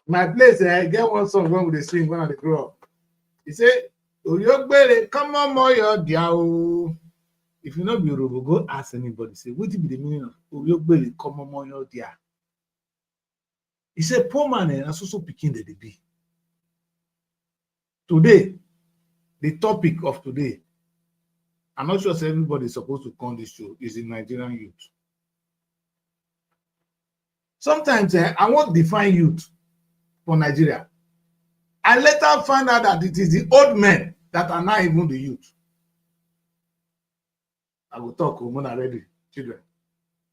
My place, I get one song when we sing when I grow up. He say, "Oyogbere, come on, moyo diao." If you know be Yoruba, go ask anybody. Say, what be the meaning of Oyogbere, come on, moyo dia? He said, poor man and also picking the be. Today, the topic of today, I'm not sure if everybody is supposed to come this show, is in Nigerian youth. Sometimes I want to define youth for Nigeria. I later find out that it is the old men that are not even the youth. I will talk, Mona ready, children.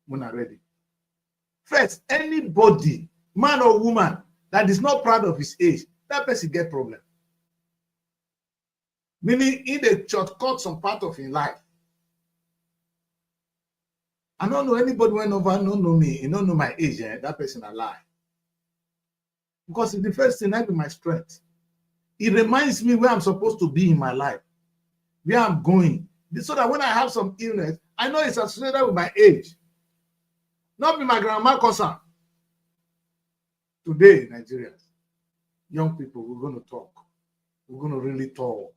Mona ready. First, anybody, man or woman, that is not proud of his age, that person get problem. Meaning, he dey shortcut some part of his life. I don't know anybody when over don't know me, he don't know my age, that person a lie. Because it's the first thing I be my strength. It reminds me where I'm supposed to be in my life, where I'm going. So that when I have some illness, I know it's associated with my age. Not be my grandma concern. Today, Nigerians, young people, we're going to talk. We're going to really talk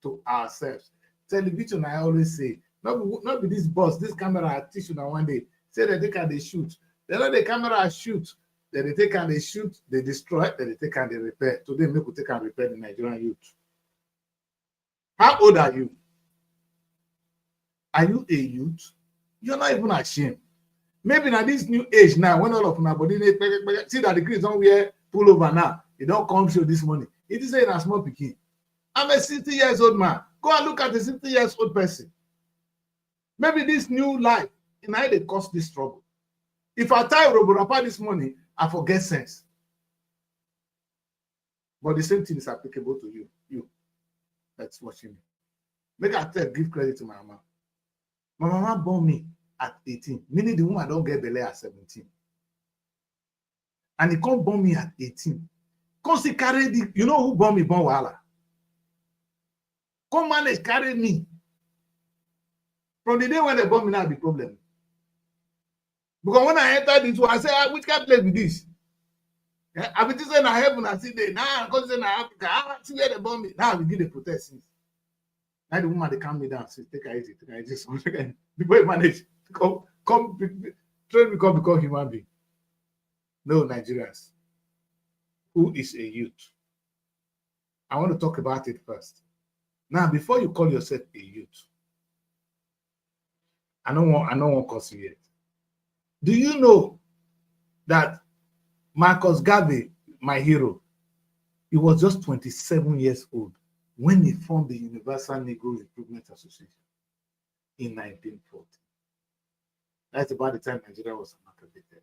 to ourselves. Television, I always say, not be this boss, this camera I teach you now one day. Say that they can shoot. They know the camera shoot. Then they take and they shoot, they destroy, then they take and they repair. Today, make we take and repair the Nigerian youth. How old are you? Are you a youth? You're not even ashamed. Maybe now this new age now, when all of my body see that the kids don't wear pullover now, it don't come show this morning. It is a small picking. I'm a 60 years old man. Go and look at the 60 years old person. Maybe this new life, and how they cause this trouble. If I tie Roborapa this morning, I forget sense. But the same thing is applicable to you. You that's watching me. Make I give credit to my mama. My mama born me at 18, meaning the woman don't get belay at 17. And he can't born me at 18. Because he carried the, you know who born me, born Wahala. Come manage, carry me. From the day when they born me, now the problem. Because when I entered into, I said, which kind of place with this? I be saying I heaven, I see there. Now I'm saying Africa. I see where they born me. Now we give the protest. Now the woman they calm me down. Say, take it easy, take it easy. The boy manage. Come, train me come become human being. No, Nigerians. Who is a youth? I want to talk about it first. Now, before you call yourself a youth, I don't want to curse you yet. Do you know that Marcus Garvey, my hero, he was just 27 years old when he formed the Universal Negro Improvement Association in 1940. That's about the time Nigeria was amalgamated.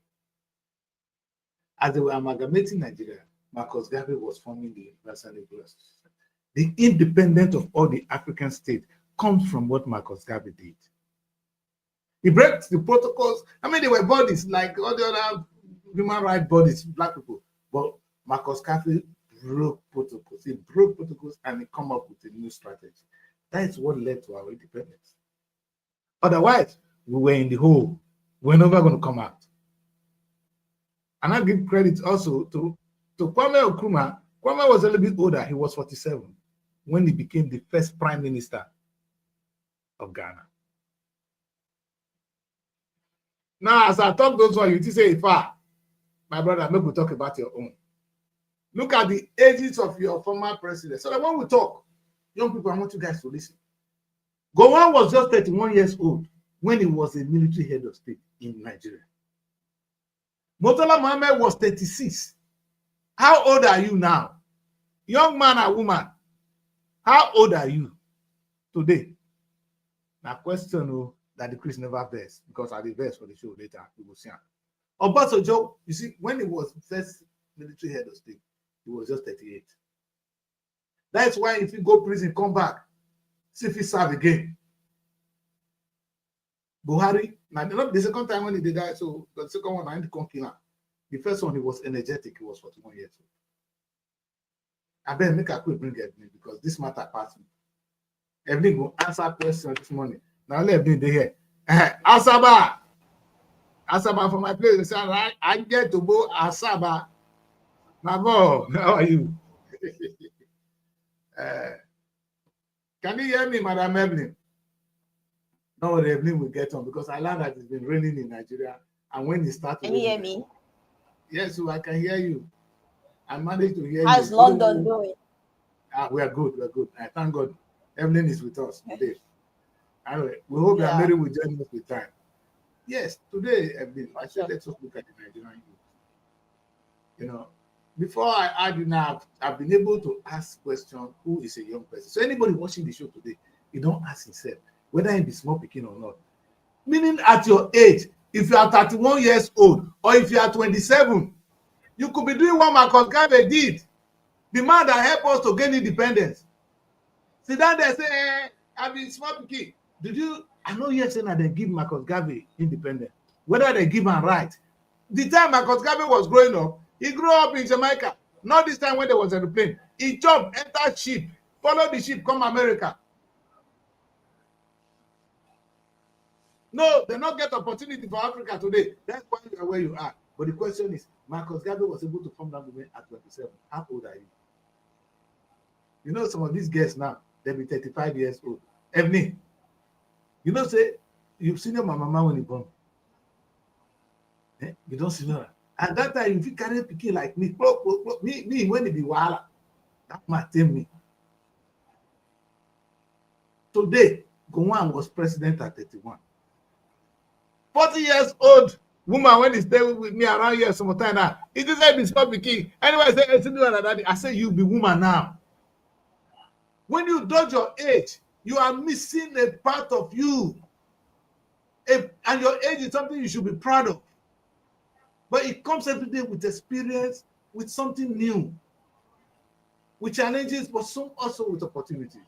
As they were amalgamating Nigeria, Marcus Garvey was forming the Universal Negro Association. The independence of all the African states comes from what Marcus Garvey did. He broke the protocols. I mean, they were bodies like all the other human rights bodies, black people. But Marcus Garvey broke protocols. He broke protocols and he come up with a new strategy. That is what led to our independence. Otherwise, we were in the hole. We're never going to come out. And I give credit also to Kwame Nkrumah. Kwame was a little bit older. He was 47 when he became the first prime minister of Ghana. Now, as I talk those ones, you say, far, my brother, maybe we'll talk about your own. Look at the ages of your former president. So that when we talk, young people, I want you guys to listen. Gowon was just 31 years old when he was a military head of state in Nigeria. Murtala Muhammad was 36. How old are you now? Young man and woman, how old are you today? Now, question that the Chris never verse, because I'll be verse for the show later. We will see. Obasanjo, you see, when he was first military head of state, he was just 38. That's why if you go prison, come back, see if he serve again. Buhari, now the second time when he did that, so the second one I didn't come kill him. The first one he was energetic, he was 41 years old. I better make a quick bring Evelyn because this matter passed me. Evelyn will answer question this morning. Now let Evelyn be here. Asaba for my place. I get to go Asaba. Mabo, how are you? uh, can you hear me, Madam Evelyn? No, Evelyn will get on because I learned that it's been raining in Nigeria. And when it starts, can you hear me? Yes, so I can hear you. I managed to hear How's you. London doing? We are good. We're good. I thank God. Evelyn is with us today. Anyway, we hope that Mary will join us with time. Yes, today, Evelyn, I said let's look at the Nigerian youth. You know, before I add in, I've been able to ask question who is a young person. So anybody watching the show today, you don't ask himself whether he be small picking or not. Meaning at your age, if you are 31 years old or if you are 27, you could be doing what Marcus Garvey did. The man that helped us to gain independence. Sit down there say, I be small picking. Did you? I know you're saying that they give Marcus Garvey independence. Whether they give him right. The time Marcus Garvey was growing up, he grew up in Jamaica. Not this time when there was an airplane. He jumped, entered ship, followed the ship, come America. No, they not get opportunity for Africa today. That's why you are where you are. But the question is, Marcus Garvey was able to form that movement at 27. How old are you? You know, some of these guests now, they'll be 35 years old. Evelyn, you know, say, you've seen your mama when you born. You don't see her. At that time, if you carry a pikin like me, me when it be wahala, that might tell me. Today, Gowon was president at 31. 40 years old woman when he stay with me around here sometime now. He just said this small pikin. Anyway, I say, I say you be woman now. When you dodge your age, you are missing a part of you. And your age is something you should be proud of. But it comes every day with experience, with something new, with challenges, but some also with opportunities.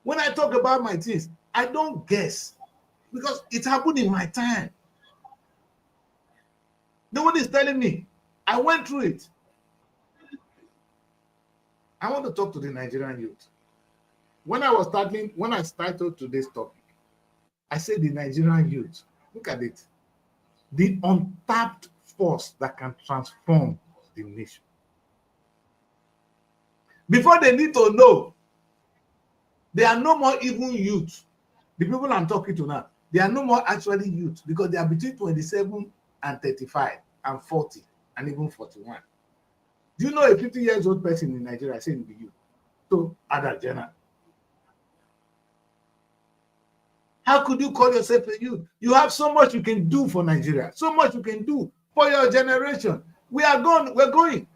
When I talk about my things, I don't guess because it happened in my time. Nobody is telling me. I went through it. I want to talk to the Nigerian youth. When I started today's topic, I said the Nigerian youth, look at it, the untapped force that can transform the nation. Before they need to know, they are no more even youth. The people I'm talking to now, they are no more actually youth because they are between 27 and 35 and 40 and even 41. Do you know a 50 years old person in Nigeria saying be youth? So, Ada Jenna. How could you call yourself a youth? You have so much you can do for Nigeria, so much you can do for your generation. We are gone, we're going.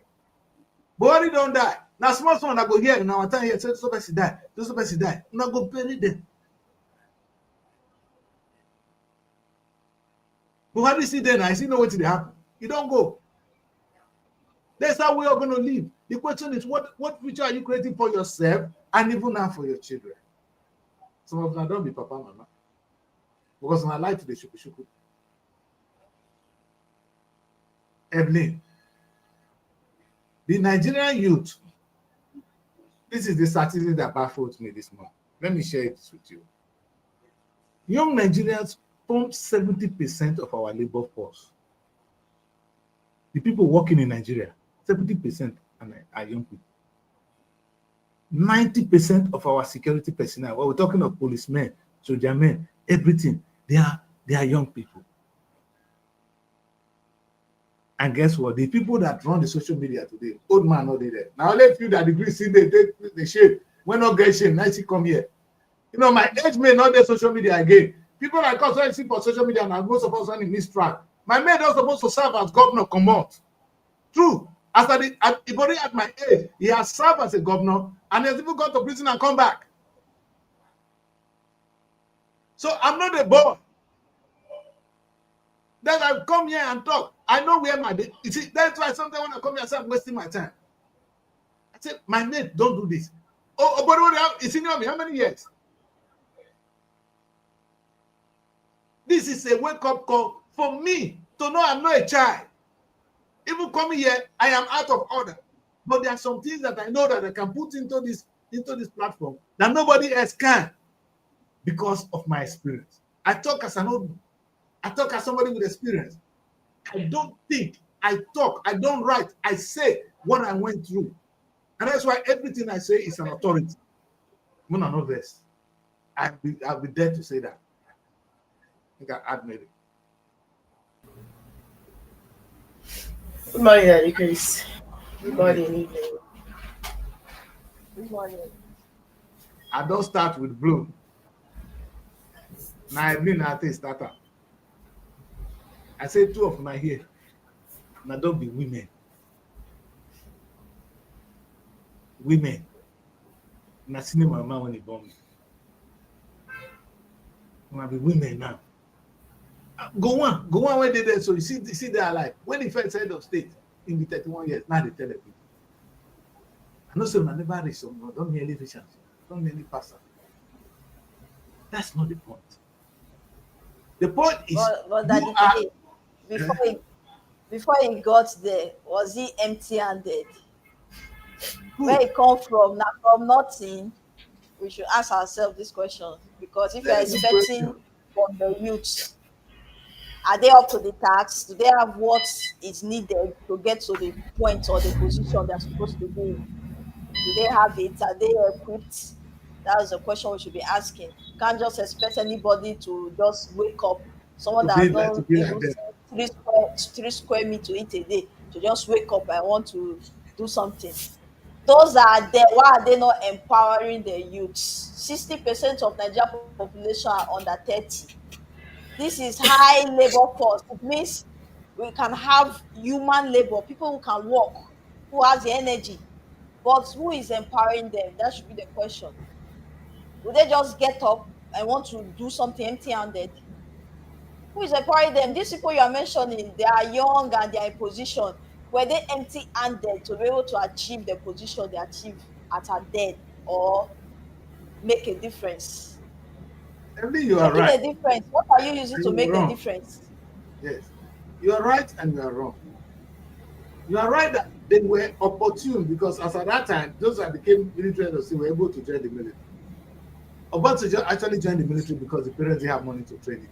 Buhari don't die. Now, small son, I go here in our time here, say, so person die, so person die. Now go bury them. Buhari see then, I see no way to happen. You don't go. That's how we are going to live. The question is, what future are you creating for yourself and even now for your children? Some of them don't be papa, mama. Because my life today should be shuku. Evelyn, the Nigerian youth, this is the statistic that baffled me this month. Let me share this with you. Young Nigerians form 70% of our labor force. The people working in Nigeria, 70% are young people. 90% of our security personnel, well, we're talking of policemen, soldier men, everything, they are young people. And guess what? The people that run the social media today, old man not there. Now let you that degree see they take the shape. When not get shame, nice come here. You know, my age may not get social media again. People like us when see for social media now, most of us running this track. My mate was supposed to serve as governor, come out. True. Ibori at my age, he has served as a governor and he has even gone to prison and come back. So I'm not a boy. Then I come here and talk. I know where my day. You see, that's why sometimes when I come here, I say I'm wasting my time. I say, my mate, don't do this. Oh, but it's in me. How many years? This is a wake-up call for me to know I'm not a child. Even coming here, I am out of order. But there are some things that I know that I can put into this platform that nobody else can because of my experience. I talk as an old, I talk as somebody with experience. I don't think, I talk, I don't write, I say what I went through. And that's why everything I say is an authority. When I know this, I'll be there to say that. I think I admit it. Good morning, Daddy Chris. Good morning, evening. Good morning. I don't start with blue. Now I mean I think starter. I say two of my here. Now don't be women. Women. Now seen my mama when he born me. Now be women now. Go on when they there. So you see they are like when the first head of state in the 31 years, now they tell people. I know some never reach some, don't nearly reach out, don't nearly pass out. That's not the point. The point is but that before he got there, was he empty-handed? Where he come from? Now from nothing. We should ask ourselves this question, because if you're expecting from the youths, are they up to the task? Do they have what is needed to get to the point or the position they're supposed to be in? Do they have it? Are they equipped? That's the question we should be asking. You can't just expect anybody to just wake up. Someone that has not even seen three square meat to eat a day, to just wake up and want to do something. Those are there. Why are they not empowering the youths? 60% of Nigerian population are under 30. This is high labor force. It means we can have human labor, people who can work, who has the energy. But who is empowering them? That should be the question. Will they just get up and want to do something empty-handed? Who is empowering them? These people you are mentioning, they are young and they are in position. Were they empty-handed to be able to achieve the position they achieve at a dead or make a difference? Emily, you are right. Making a difference. What are you using to make the difference? Yes, you are right and you are wrong. You are right that they were opportune, because as at that time, those that became military officers were able to join the military. Obasanjo actually joined the military because the parents didn't have money to train him.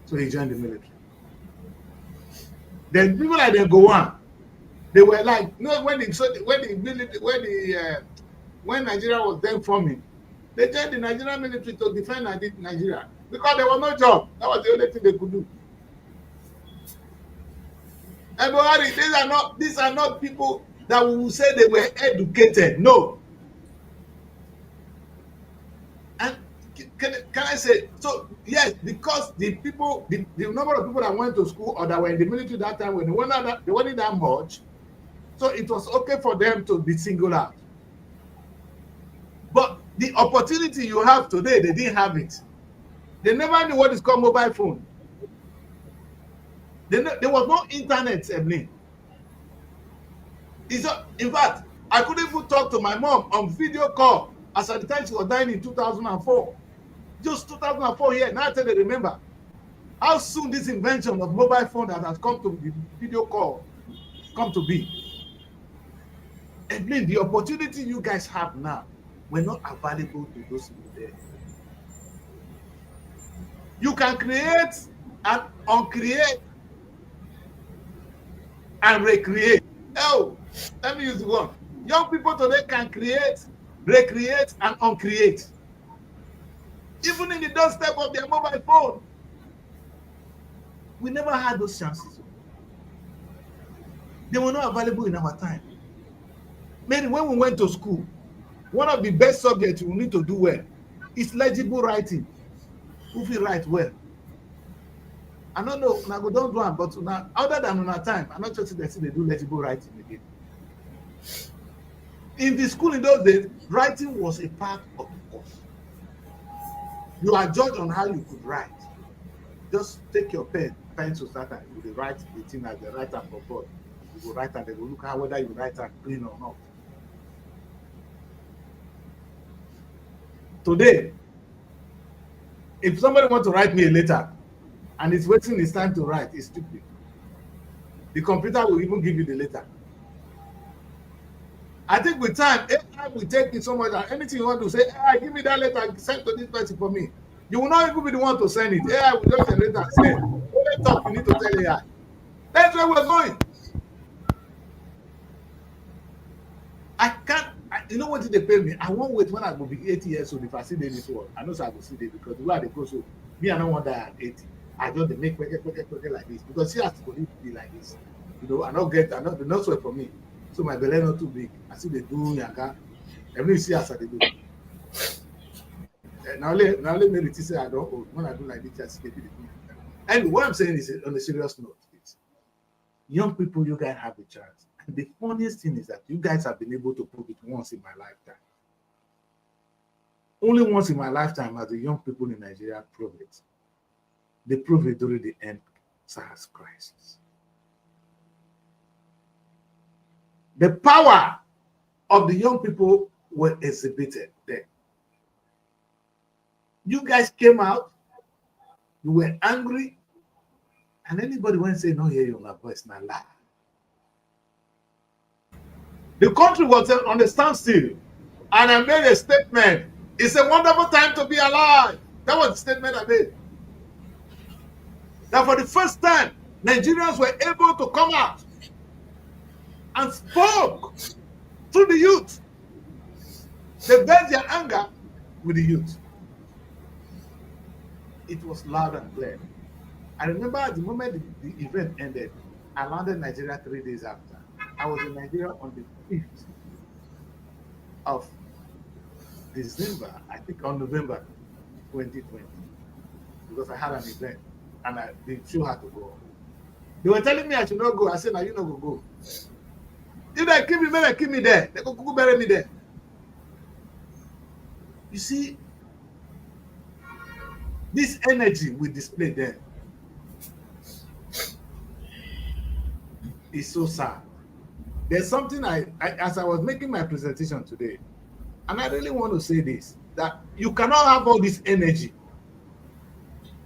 So he joined the military. Then people like them go on. They were like, no, when Nigeria was then forming, they joined the Nigerian military to defend Nigeria because there was no job. That was the only thing they could do. And Buhari, these are not people that we will say they were educated. No. And can I say, so yes, because the number of people that went to school or that were in the military that time, when they weren't that much, so it was okay for them to be singled out. But the opportunity you have today, they didn't have it. They never knew what is called mobile phone. There was no internet, Emily. In fact, I couldn't even talk to my mom on video call as at the time she was dying in 2004. Just 2004 here. Now I tell you, remember how soon this invention of mobile phone that has come to the video call come to be. Emily, the opportunity you guys have now were not available to those people there. You can create and uncreate and recreate. Oh, let me use the one. Young people today can create, recreate, and uncreate. Even in the doorstep of their mobile phone. We never had those chances. They were not available in our time. Maybe when we went to school, one of the best subjects we need to do well is legible writing. Who will write well? I don't know, now we don't do it, but now, other than on our time, I'm not sure they do legible writing again. In the school in those days, writing was a part of the course. You are judged on how you could write. Just take your pencil, starter, you will write the thing as the writer for board. You will write and they will look at whether you write and clean or not. Today, if somebody wants to write me a letter and it's wasting his time to write, it's stupid. The computer will even give you the letter. I think with time, AI will take it so much that anything you want to say, AI, give me that letter, send to this person for me. You will not even be the one to send it. AI will just generate and say, only talk, you need to tell AI. That's where we're going. I can't. You know what did they pay me? I won't wait when I will be 80 years old if I see them this world. I know so I will see them because the way they go so me, I don't want that at 80. I just they make quick like this because she has to be like this. You know, I don't not sweat for me. So my belly not too big. I see they do yanga. Every see as I do. Now let me say I don't old. When I do like this, I see they do. And what I'm saying is on a serious note, is young people, you guys have a chance. And the funniest thing is that you guys have been able to prove it once in my lifetime. Only once in my lifetime as the young people in Nigeria prove it. They prove it during the end SARS crisis. The power of the young people were exhibited there. You guys came out, you were angry, and anybody went say, no, hear your voice, not lie. The country was on a standstill, and I made a statement. It's a wonderful time to be alive. That was the statement I made. That for the first time, Nigerians were able to come out and spoke to the youth. They vent their anger with the youth. It was loud and clear. I remember at the moment the event ended, I landed in Nigeria 3 days after. I was in Nigeria on the 5th of December, I think on November 2020, because I had an event and the show had to go. They were telling me I should not go. I said, no, you not go. If they kill me, maybe kill me there. They go bury me there. You see, this energy we display there is so sad. There's something as I was making my presentation today, and I really want to say this, that you cannot have all this energy.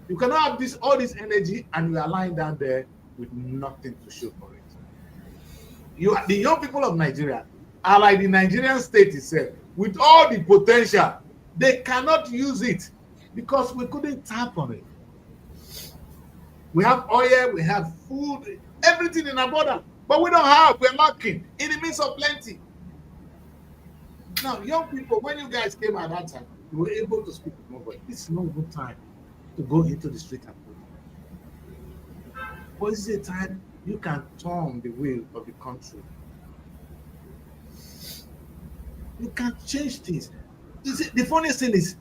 You cannot have all this energy and you are lying down there with nothing to show for it. The young people of Nigeria are like the Nigerian state itself, with all the potential. They cannot use it because we couldn't tap on it. We have oil, we have food, everything in our border, but we don't have. We're lacking in the midst of plenty. Now, young people, when you guys came at that time, you were able to speak with nobody. This is not a good time to go into the street and put. But this is a time you can turn the wheel of the country. You can change things. The funniest thing is,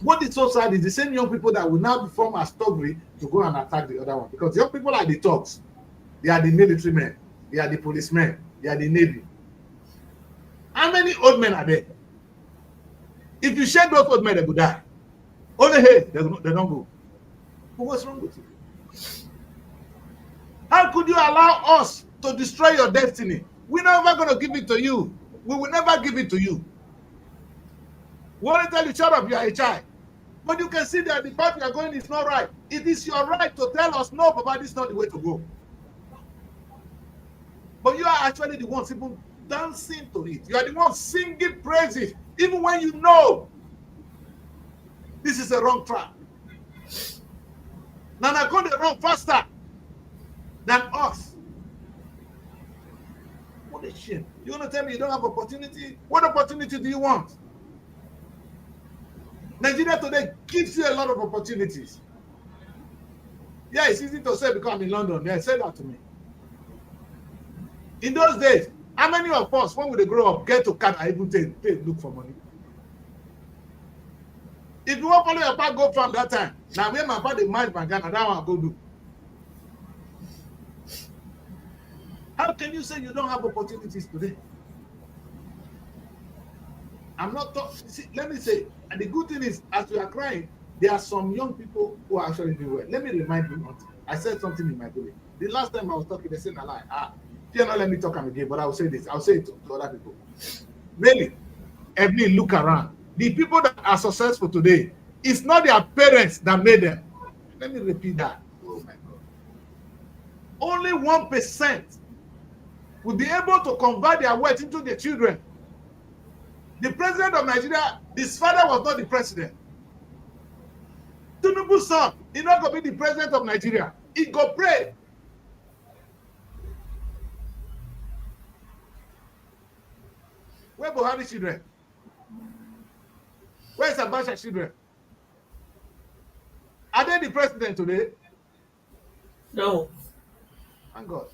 what is so sad is the same young people that will now form a story to go and attack the other one. Because young people are the thugs. They are the military men. They are the policemen. They are the navy. How many old men are there? If you shed those old men, they will die. Only hey, they don't go. But what's wrong with you? How could you allow us to destroy your destiny? We're never going to give it to you. We will never give it to you. We want to tell you, shut up, you are a child. But you can see that the path you are going is not right. It is your right to tell us, no, Papa, this is not the way to go. But you are actually the ones even dancing to it. You are the ones singing praises, even when you know this is a wrong track. Now they're going to run faster than us. What a shame. You want to tell me you don't have opportunity? What opportunity do you want? Nigeria today gives you a lot of opportunities. Yeah, it's easy to say because I'm in London. They said that to me. In those days, how many of us, when we grow up, get to Canada, even look for money? If you want to follow your papa go from that time, now when my father married my Ghana, that one I go do. How can you say you don't have opportunities today? I'm not talking. Let me say, and the good thing is, as we are crying, there are some young people who are actually doing well. Let me remind you, I said something in my village. The last time I was talking, they said, "I lie." You not let me talk again, but I will say this. I'll say it to other people. Really, every look around. The people that are successful today, it's not their parents that made them. Let me repeat that. Oh my God. Only 1% will be able to convert their wealth into their children. The president of Nigeria, his father was not the president. Tinubu's son, he's not going to be the president of Nigeria. He go pray. Where Buhari children? Where is Abacha children? Are they the president today? No. Thank God.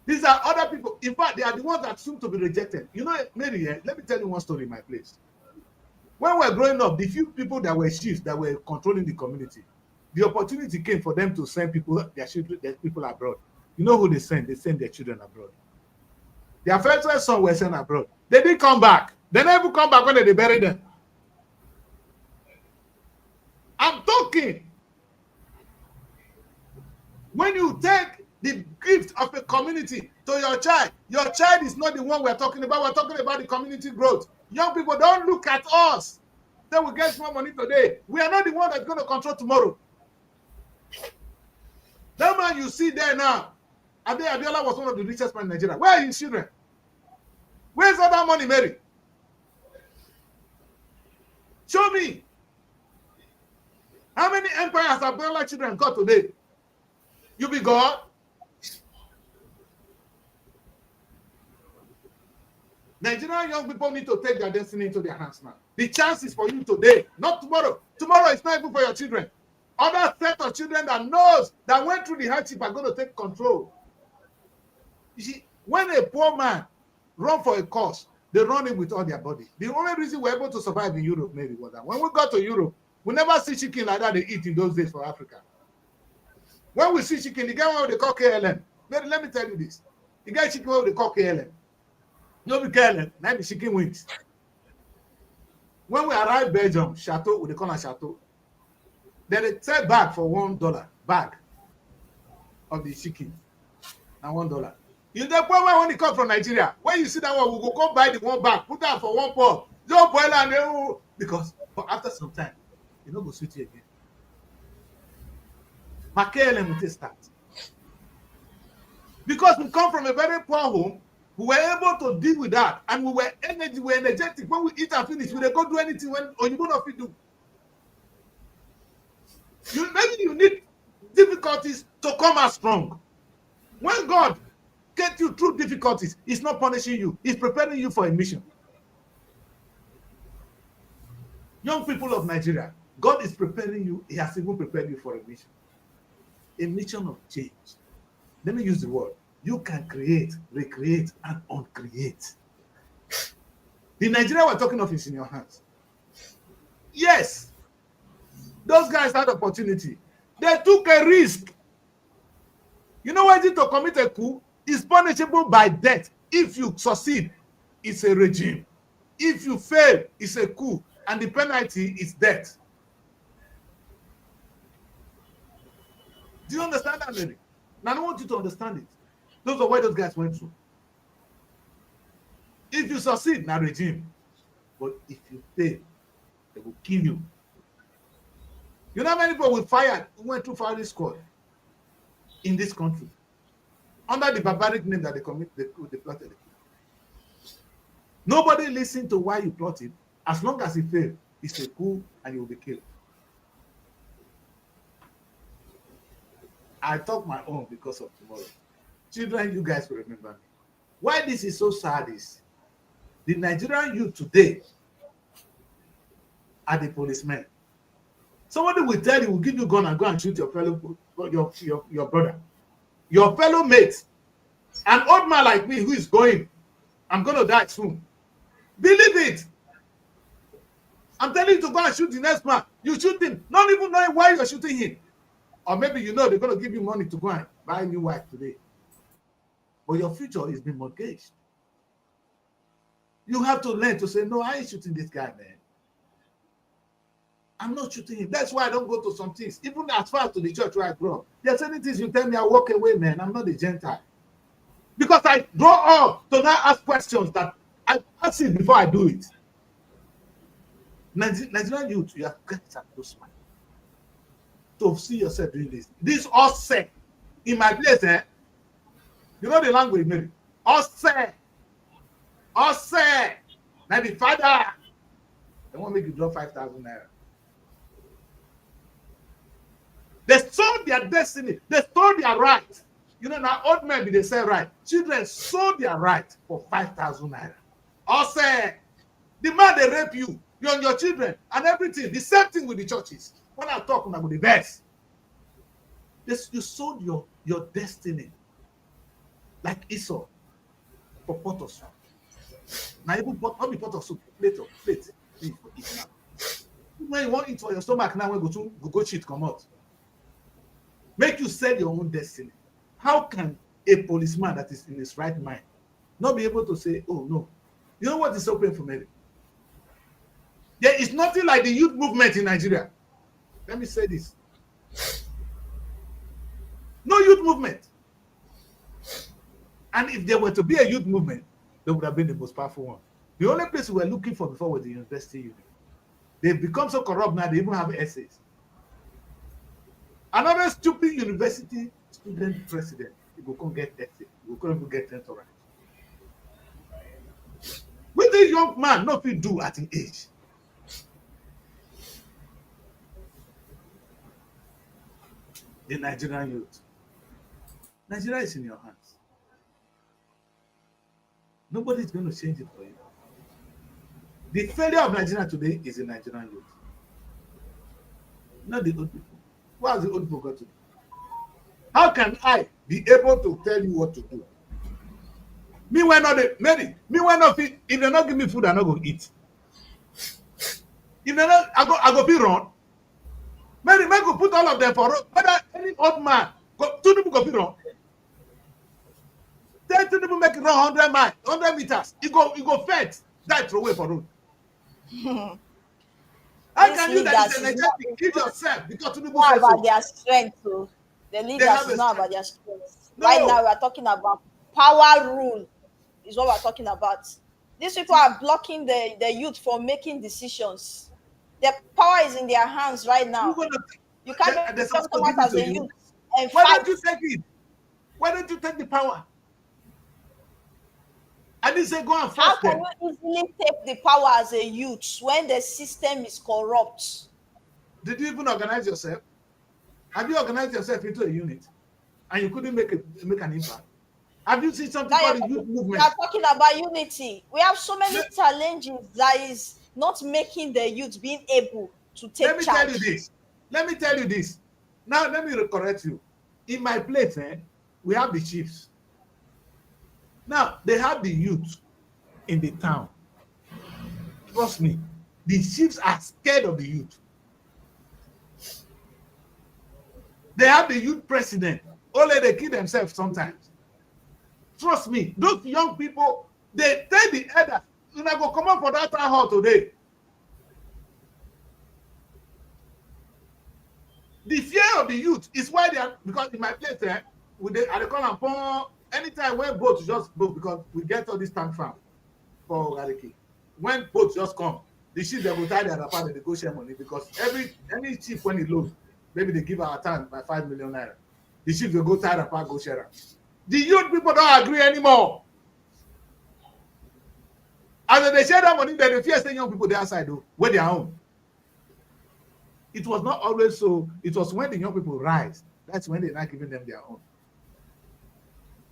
These are other people. In fact, they are the ones that seem to be rejected. You know, Mary, let me tell you one story in my place. When we were growing up, the few people that were chiefs that were controlling the community, the opportunity came for them to send people, their children, their people abroad. You know who they send? They send their children abroad. Their first son were sent abroad. They didn't come back. They never come back when they bury them. I'm talking. When you take the gift of a community to your child is not the one we're talking about. We're talking about the community growth. Young people, don't look at us. They will get more money today. We are not the one that's going to control tomorrow. That man you see there now, Ade Abiola was one of the richest men in Nigeria. Where are his children? Where's all that money, Mary? Show me. How many empires have Abiola children got today? You be God? Nigerian young people need to take their destiny into their hands now. The chance is for you today, not tomorrow. Tomorrow is not even for your children. Other set of children that knows that went through the hardship are going to take control. You see, when a poor man run for a cause, they run it with all their body. The only reason we're able to survive in Europe maybe was that when we got to Europe, we never see chicken like that they eat in those days for Africa. When we see chicken, the guy what they call KLM. Let me tell you this. The guy chicken what they call KLM. No be KLM, now the chicken wings. When we arrive Belgium, Chateau, we call it Chateau. Then they sell bag for $1 bag of the chicken. Now $1. You the point when it come from Nigeria, when you see that one, we go come buy the one bag, put that for one pot. Don't boil and because but after some time, you know go sweet you again. My KLM will start. Because we come from a very poor home, we were able to deal with that, and we were energetic. When we eat and finish, we don't go do anything when you don't fit do. Maybe you need difficulties to come out strong. When God gets you through difficulties, He's not punishing you, He's preparing you for a mission. Young people of Nigeria, God is preparing you, He has even prepared you for a mission. A mission of change. Let me use the word. You can create, recreate, and uncreate. The Nigeria we're talking of is in your hands. Yes, those guys had opportunity. They took a risk. You know what it is to commit a coup? It's punishable by death. If you succeed, it's a regime. If you fail, it's a coup. And the penalty is death. Do you understand that, lady? Now, I don't want you to understand it. Those are what those guys went through. If you succeed, now regime. But if you fail, they will kill you. You know how many people were fired who went through firing squad in this country under the barbaric name that they plotted it. Nobody listened to why you plotted. As long as you fail, it's a coup and you will be killed. I talk my own because of tomorrow. Children, you guys will remember me. Why this is so sad is the Nigerian youth today are the policemen. Somebody will tell you, will give you a gun and go and shoot your fellow, your brother, your fellow mate. An old man like me who is going, I'm going to die soon. Believe it. I'm telling you to go and shoot the next man. You shoot him, not even knowing why you're shooting him. Or maybe you know they're going to give you money to go and buy a new wife today. But your future is being mortgaged. You have to learn to say, no, I ain't shooting this guy, man. I'm not shooting him. That's why I don't go to some things. Even as far as to the church where I grew up. There are certain things you tell me, I walk away, man. I'm not a Gentile. Because I grow up to now ask questions that I ask it before I do it. Nigerian youth, you have got to those man. To see yourself doing this. This all say in my place, you know the language, maybe. All say. Now the father, they won't make you drop 5,000 naira. They sold their destiny. They sold their right. You know, now old men, they say right. Children sold their right for 5,000 naira. Or say, the man they rape you, you and your children, and everything. The same thing with the churches. When I'm talking about the best, this you sold your destiny like Esau for pot of soup. Now even pot, not be pot of soup, plate of plate. Please for eat now. When you want it for your stomach now, when go cheat come out. Make you sell your own destiny. How can a policeman that is in his right mind not be able to say, oh no? You know what is so painful, Mary? There is nothing like the youth movement in Nigeria. Let me say this. No youth movement. And if there were to be a youth movement, they would have been the most powerful one. The only place we were looking for before was the university union. They've become so corrupt now, they even have essays. Another stupid university student president, he will come get essay. He will come get tenth. What this young man not fit do at his age? The Nigerian youth. Nigeria is in your hands. Nobody is going to change it for you. The failure of Nigeria today is the Nigerian youth. Not the old people. What has the old people got to do? How can I be able to tell you what to do? Me when not the Mary, me when not fit, if they not give me food, I'm not going to eat. If they not, I go be run. Mary, make go put all of them for road. Whether any old man, two people go be run. 10 people make it run 100 miles, 100 meters. You go fetch, that throw away for road. How can you that is energetic kill yourself because two people not say about so? their strength, so the leaders is not about their strength. No. Right now, we are talking about power rule, is what we're talking about. These people are blocking the youth from making decisions. The power is in their hands right now. You can't just come out as a youth and Why fight. don't you take it? Why don't you take the power? I didn't say go and How force can them. you easily take the power as a youth when the system is corrupt? Did you even organize yourself? Have you organized yourself into a unit and you couldn't make an impact? Have you seen something Now called the youth we movement? are talking about unity. We have so many challenges that is not making the youth being able to take Let me charge. tell you this. Let me tell you this. Now, let me correct you. In my place, we have the chiefs. Now, they have the youth in the town. Trust me, the chiefs are scared of the youth. They have the youth president. Only they kill themselves sometimes. Trust me, those young people, they tell the elders, you know, go come up for that town hall today. The fear of the youth is why they are, because in my place with the, I call them for anytime when boats just boat, because we get all this tank farm for Gariki. When boats just come, the ship they will tie their wrapper, they go share money because any ship when it loads, maybe they give our time by 5 million naira. The ship will go tie wrapper, go share. The youth people don't agree anymore. As they share that money, they fear saying young people they outside though, where they are home. It was not always so. It was when the young people rise. That's when they're not giving them their own.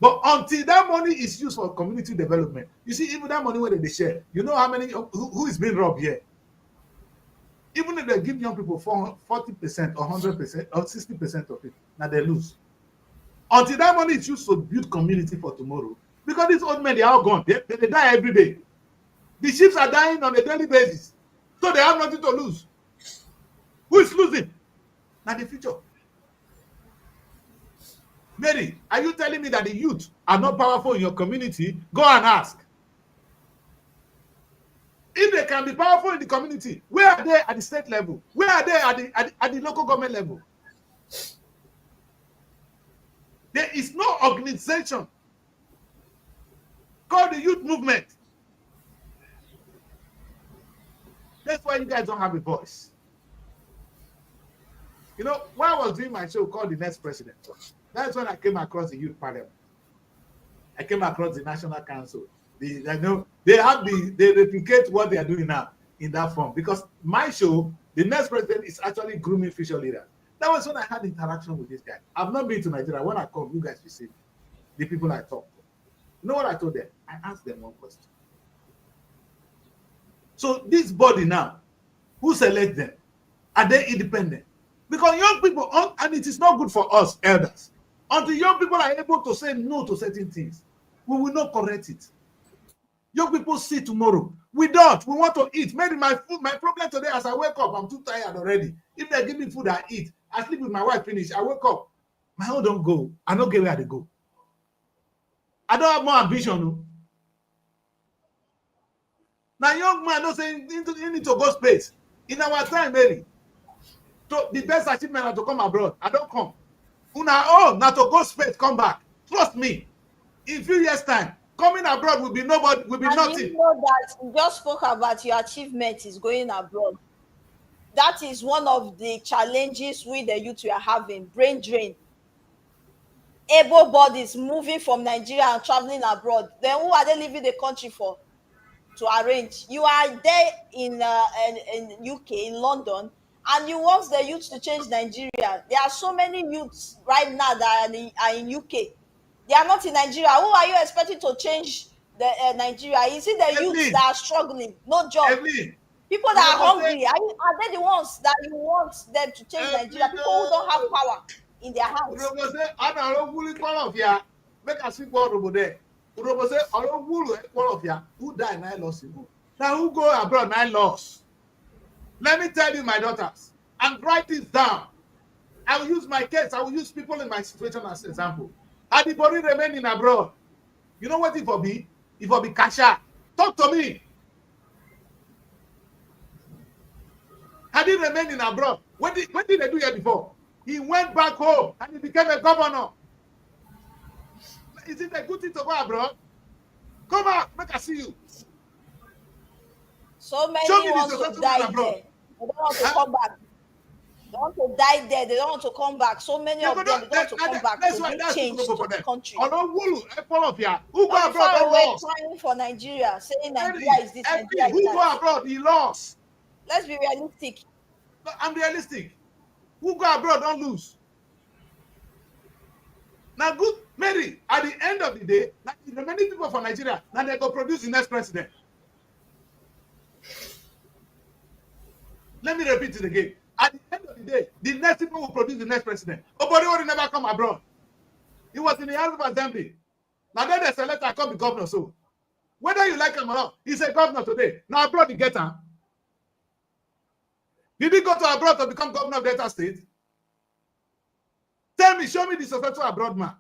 But until that money is used for community development, you see, even that money where they share, you know how many who is being robbed here? Even if they give young people 40% or 100% or 60% of it, now they lose. Until that money is used to build community for tomorrow, because these old men they are all gone. They die every day. The ships are dying on a daily basis, so they have nothing to lose. Who is losing? Now the future. Mary, are you telling me that the youth are not powerful in your community? Go and ask. If they can be powerful in the community, where are they at the state level? Where are they at the local government level? There is no organization called the youth movement. That's why you guys don't have a voice. You know, when I was doing my show called The Next President, that's when I came across the youth parliament. I came across the National Council. They replicate what they are doing now in that form. Because my show, The Next President, is actually grooming future leaders. That was when I had interaction with this guy. I've not been to Nigeria. When I come, you guys will see the people I talk to. You know what I told them? I asked them one question. So this body now, who select them? Are they independent? Because young people, and it is not good for us elders, until young people are able to say no to certain things, we will not correct it. Young people see tomorrow. We don't. We want to eat. Maybe my problem today, as I wake up, I'm too tired already. If they give me food, I eat. I sleep with my wife, finish. I wake up. My own don't go. I don't get where they go. I don't have more ambition. No? Now, young man, don't say you need to go space. In our time, Mary, so the best achievement is to come abroad. I don't come. Una oh, now to go space, come back. Trust me. In few years' time, coming abroad will be nobody, will be And nothing. you know that you just spoke about your achievement is going abroad. That is one of the challenges we the youth we are having, brain drain. Able bodies moving from Nigeria and traveling abroad. Then who are they leaving the country for? To arrange. You are there in UK, in London, and you want the youth to change Nigeria. There are so many youths right now that are in UK. They are not in Nigeria. Who are you expecting to change the Nigeria? Is it the youths that are struggling, no job? People that are hungry, are they the ones that you want them to change Nigeria? People who don't have power in their hands. Make us speak word over there. Who died 9 loss? Now who go abroad 9 loss? Let me tell you, my daughters, and write this down. I will use my case. I will use people in my situation as example. Had the body remaining abroad, you know what it will be? It will be Kasha. Talk to me. Had he remained in abroad, what did they do here before? He went back home and he became a governor. Is it a good thing to go abroad? Come out, make I see you. So many want to die there. They don't want to come back. They want to die there. They don't want to come back. So many of them they don't want to come back to bring change to the country. Who go abroad? Trying for Nigeria, saying Nigeria is this, Nigeria is who that. go abroad? He lost. Let's be realistic. I'm realistic. Who go abroad don't lose. Now, good, Mary, at the end of the day, like the many people from Nigeria, now they go produce the next president. Let me repeat it again. At the end of the day, the next people will produce the next president. Nobody will never come abroad. He was in the House of Assembly. Now then they select and come the governor. So whether you like him or not, he's a governor today. Now abroad he get him. Did he go to abroad to become governor of Delta State? Tell me, show me the successful abroad man.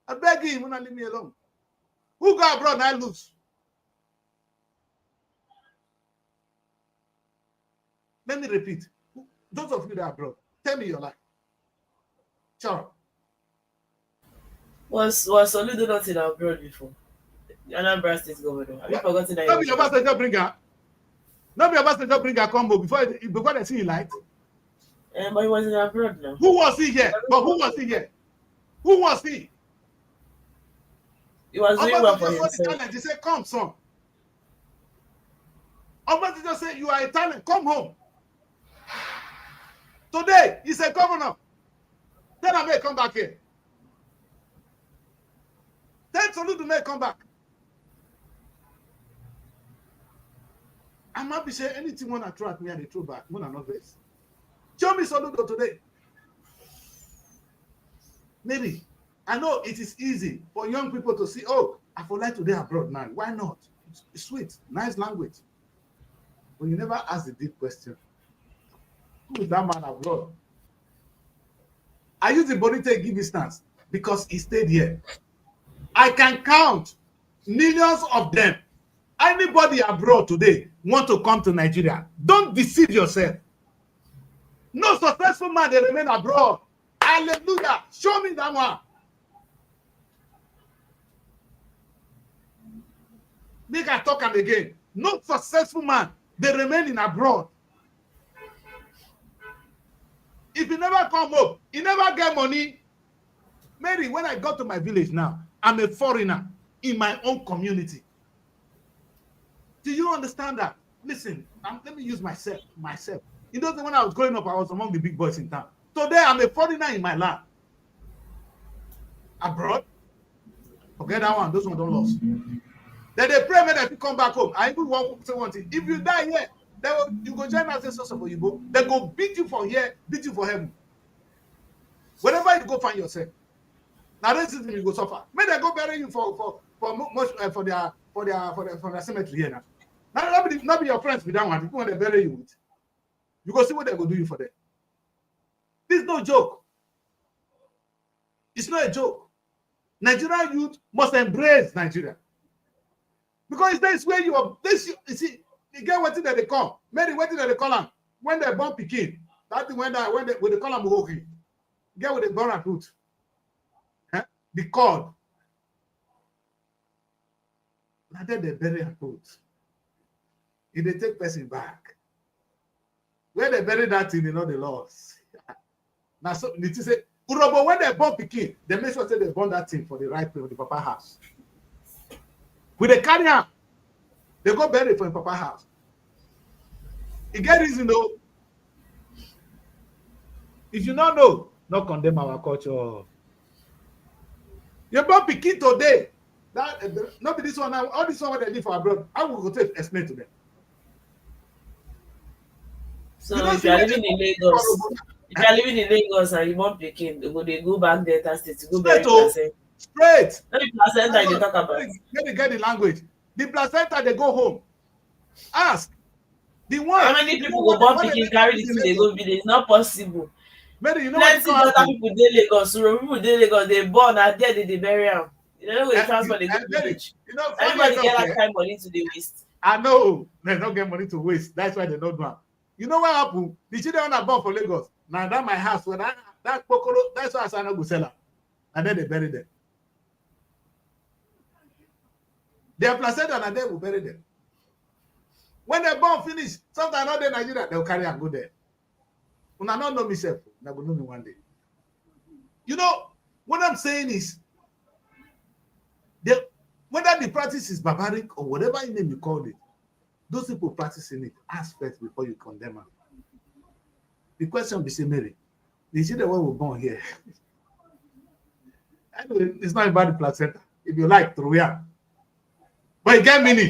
I beg you, will not leave me alone. Who go abroad now lose? Let me repeat. Those of you that are abroad, tell me your life. Ciao. Was Soludo not in abroad before? Anambra State governor. Have you forgotten that? Not be your passenger bringer. Not be your passenger bringer combo before they see you light. But he was in abroad now. Who was he here? But who was he here? Who was he? He was doing well for himself. He said, come, son. Somebody just say, you are a talent. Come home. Today, he's a governor. Tell him, come back here. Tell Soludo to come back. I'm happy to say anything when I throw at me and they throw back. When I'm not this. Show me Soludo today. Maybe. I know it is easy for young people to see, oh, I would like today abroad now. Why not? It's sweet, nice language. But you never ask the deep question. Who is that man abroad? I use the body to give instance because he stayed here. I can count millions of them. Anybody abroad today want to come to Nigeria. Don't deceive yourself. No successful man, they remain abroad. Hallelujah. Show me that one. Make I talk am again. No successful man, they remain in abroad. If you never come up, you never get money. Mary, when I go to my village now, I'm a foreigner in my own community. Do you understand that? Listen, let me use myself. You know, when I was growing up, I was among the big boys in town. Today, I'm a foreigner in my land. Abroad, forget that one. Those ones don't lose. Then they pray when they come back home. I even want to say one thing. If you die here, you go join ancestors of Oyibo. They go beat you for here, beat you for heaven. Wherever you go find yourself. Now this is you go suffer. May they go bury you for their cemetery here now. Now not be your friends with that one. People want to bury you with. You go see what they go do you for them. This is no joke. It's not a joke. Nigerian youth must embrace Nigeria. Because that's where you are. This you see, you get what that they call. Mary, what did they call them? When they born Pekin, that when they call them Muhoki. Get with the born at root. The cord. Now then they bury at root. If they take person back. Where they bury that thing, you know the laws. Now so it is say, Urobo, when they born Pekin, they make sure they burn that thing for the right place, the papa house. With the carry out, they go bury it for the papa house. You get reason though. If you not know, not condemn our culture. You born Pekin today. That not be this one now. All this one what they did for abroad. I will go to explain to them. So if you are living in Lagos, and you want Pekin, they go back Delta State to go bury placenta. Straight. Not the placenta they talk about. Get the language. The placenta they go home. Ask the one. How many people go born Pekin carry the thing they go village? It's not possible. Maybe you know Plenty what other people dey Lagos, so people dey Lagos, they born and there they bury am. You know where transfer they go village. You know, everybody get that kind of money to the waste. I know they don't get money to waste. That's why they don't do it. You know what happened? The children are born for Lagos. Now that my house, when that Kokoro, that's why I said I go sell her. And then they bury them. They are placenta and then we bury them. When they born finish, sometimes not in Nigeria, they'll carry and go there. When I don't know myself, they will know me one day. You know, what I'm saying is, whether the practice is barbaric or whatever name you call it, those people practicing it, ask first before you condemn them. The question be say, Mary, the children were born here. Anyway, it's not about the placenta. If you like, throw it. But you get meaning.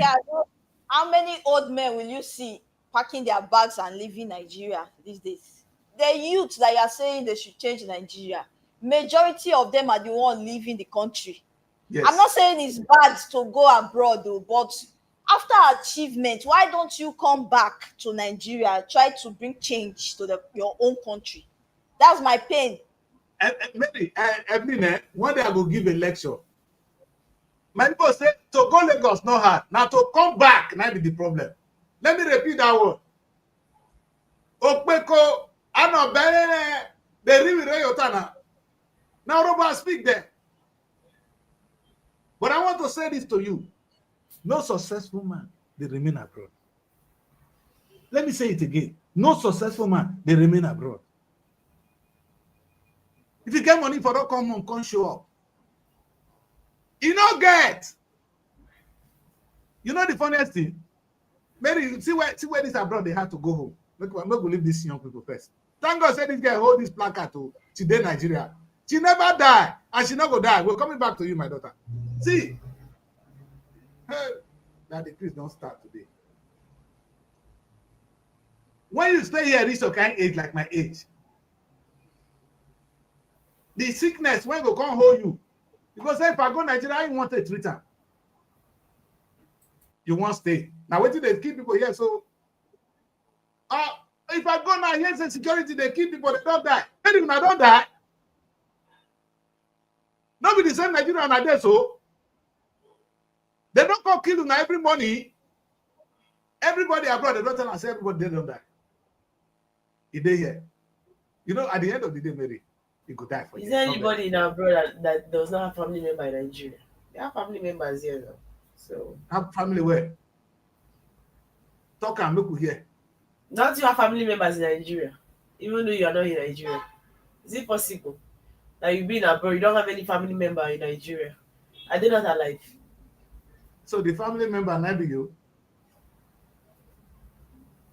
How many old men will you see packing their bags and leaving Nigeria these days? The youth that you are saying they should change Nigeria, majority of them are the one leaving the country. Yes. I'm not saying it's bad to go abroad though, but after achievement, why don't you come back to Nigeria, try to bring change to your own country? That's my pain. Maybe one day I will give a lecture. My people say to go Lagos not hard. Now to come back, now be the problem. Let me repeat that word. Okpeko, I know better. They really Reyotana. Now Robert speak there. But I want to say this to you. No successful man, they remain abroad. Let me say it again. No successful man, they remain abroad. If you get money for that, come on, come show up. You don't get. You know the funniest thing? Mary, see where this abroad they had to go home. Make we leave these young people first. Thank God said this guy hold this placard to today Nigeria. She never die, and she not go die. We're coming back to you, my daughter. See, that the quiz don't start today. When you stay here, reach a kind age like my age, the sickness when go come hold you. Because if I go Nigeria, I want to treat them. You won't stay. Now, wait till they keep people here. So, if I go now, here's the security, they keep people, they don't die. Maybe when I don't die, not be the same Nigerian are there, so they don't come kill you now every morning. Everybody abroad, they don't tell us everybody they don't die. If they here, you know, at the end of the day, Mary, you could die for you. Is there anybody in abroad that does not have family member in Nigeria? They have family members here now. So have family where? Talk and look here. Not you have family members in Nigeria, even though you are not in Nigeria. Is it possible that you've been abroad, you don't have any family member in Nigeria? Are they not alive? So the family member not be you.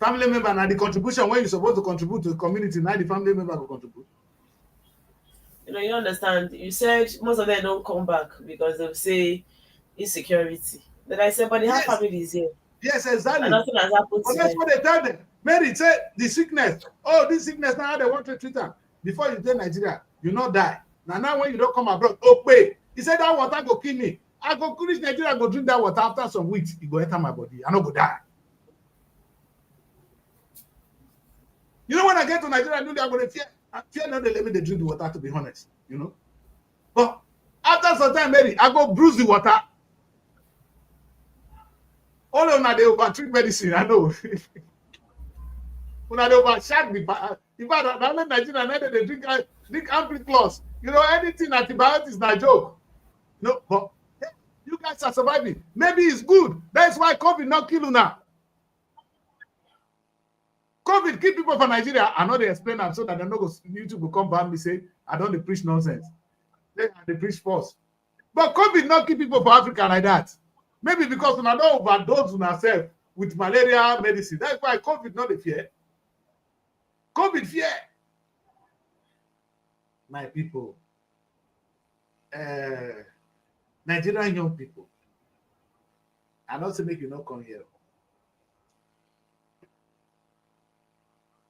Family member now the contribution when you're supposed to contribute to the community, now the family member will contribute. You know, you understand. You said most of them don't come back because they'll say insecurity. Then I said, but they have Yes. families here. Yes, And exactly. nothing has happened But to that's them. what they tell them. Mary said the sickness. Oh, this sickness now they want to treat them. Before you go Nigeria, you not die. Now when you don't come abroad, oh wait. He said that water go kill me. I go reach Nigeria, go drink that water after some weeks. It go enter my body. I not go die. You know when I get to Nigeria, I know I'm gonna fear. Fear not they let me they drink the water, to be honest. You know. But after some time, Mary, I go bruise the water. All of them they over-treat medicine, I know. When they overshack the bad, Nigeria, now they drink Ampiclox. You know, anything antibiotics na joke. No, but hey, you guys are surviving. Maybe it's good. That's why COVID not kill you now. COVID kill people from Nigeria. I know they explain them so that they know YouTube will come back and say, I don't preach nonsense. They preach false. But COVID not kill people from Africa like that. Maybe because we don't overdose on ourselves with malaria medicine. That's why COVID not the fear. COVID fear. My people, Nigerian young people, I don't say make you not come here.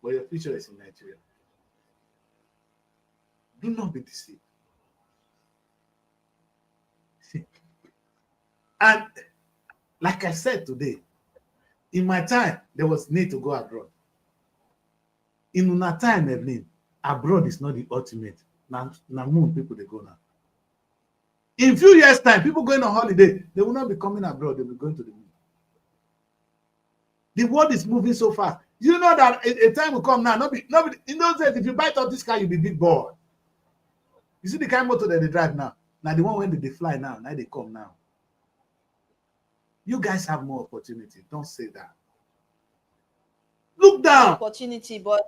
But your future is in Nigeria. Do not be deceived. And like I said today, in my time, there was need to go abroad. In una time, Evelyn, abroad is not the ultimate. Now moon people they go now. In few years' time, people going on holiday, they will not be coming abroad, they'll be going to the moon. The world is moving so fast. You know that a time will come now. Nobody, in those days, if you buy out this car, you'll be big boy. You see the kind of motor that they drive now. Now the one when they fly now they come now. You guys have more opportunity. Don't say that. Look down. Opportunity, but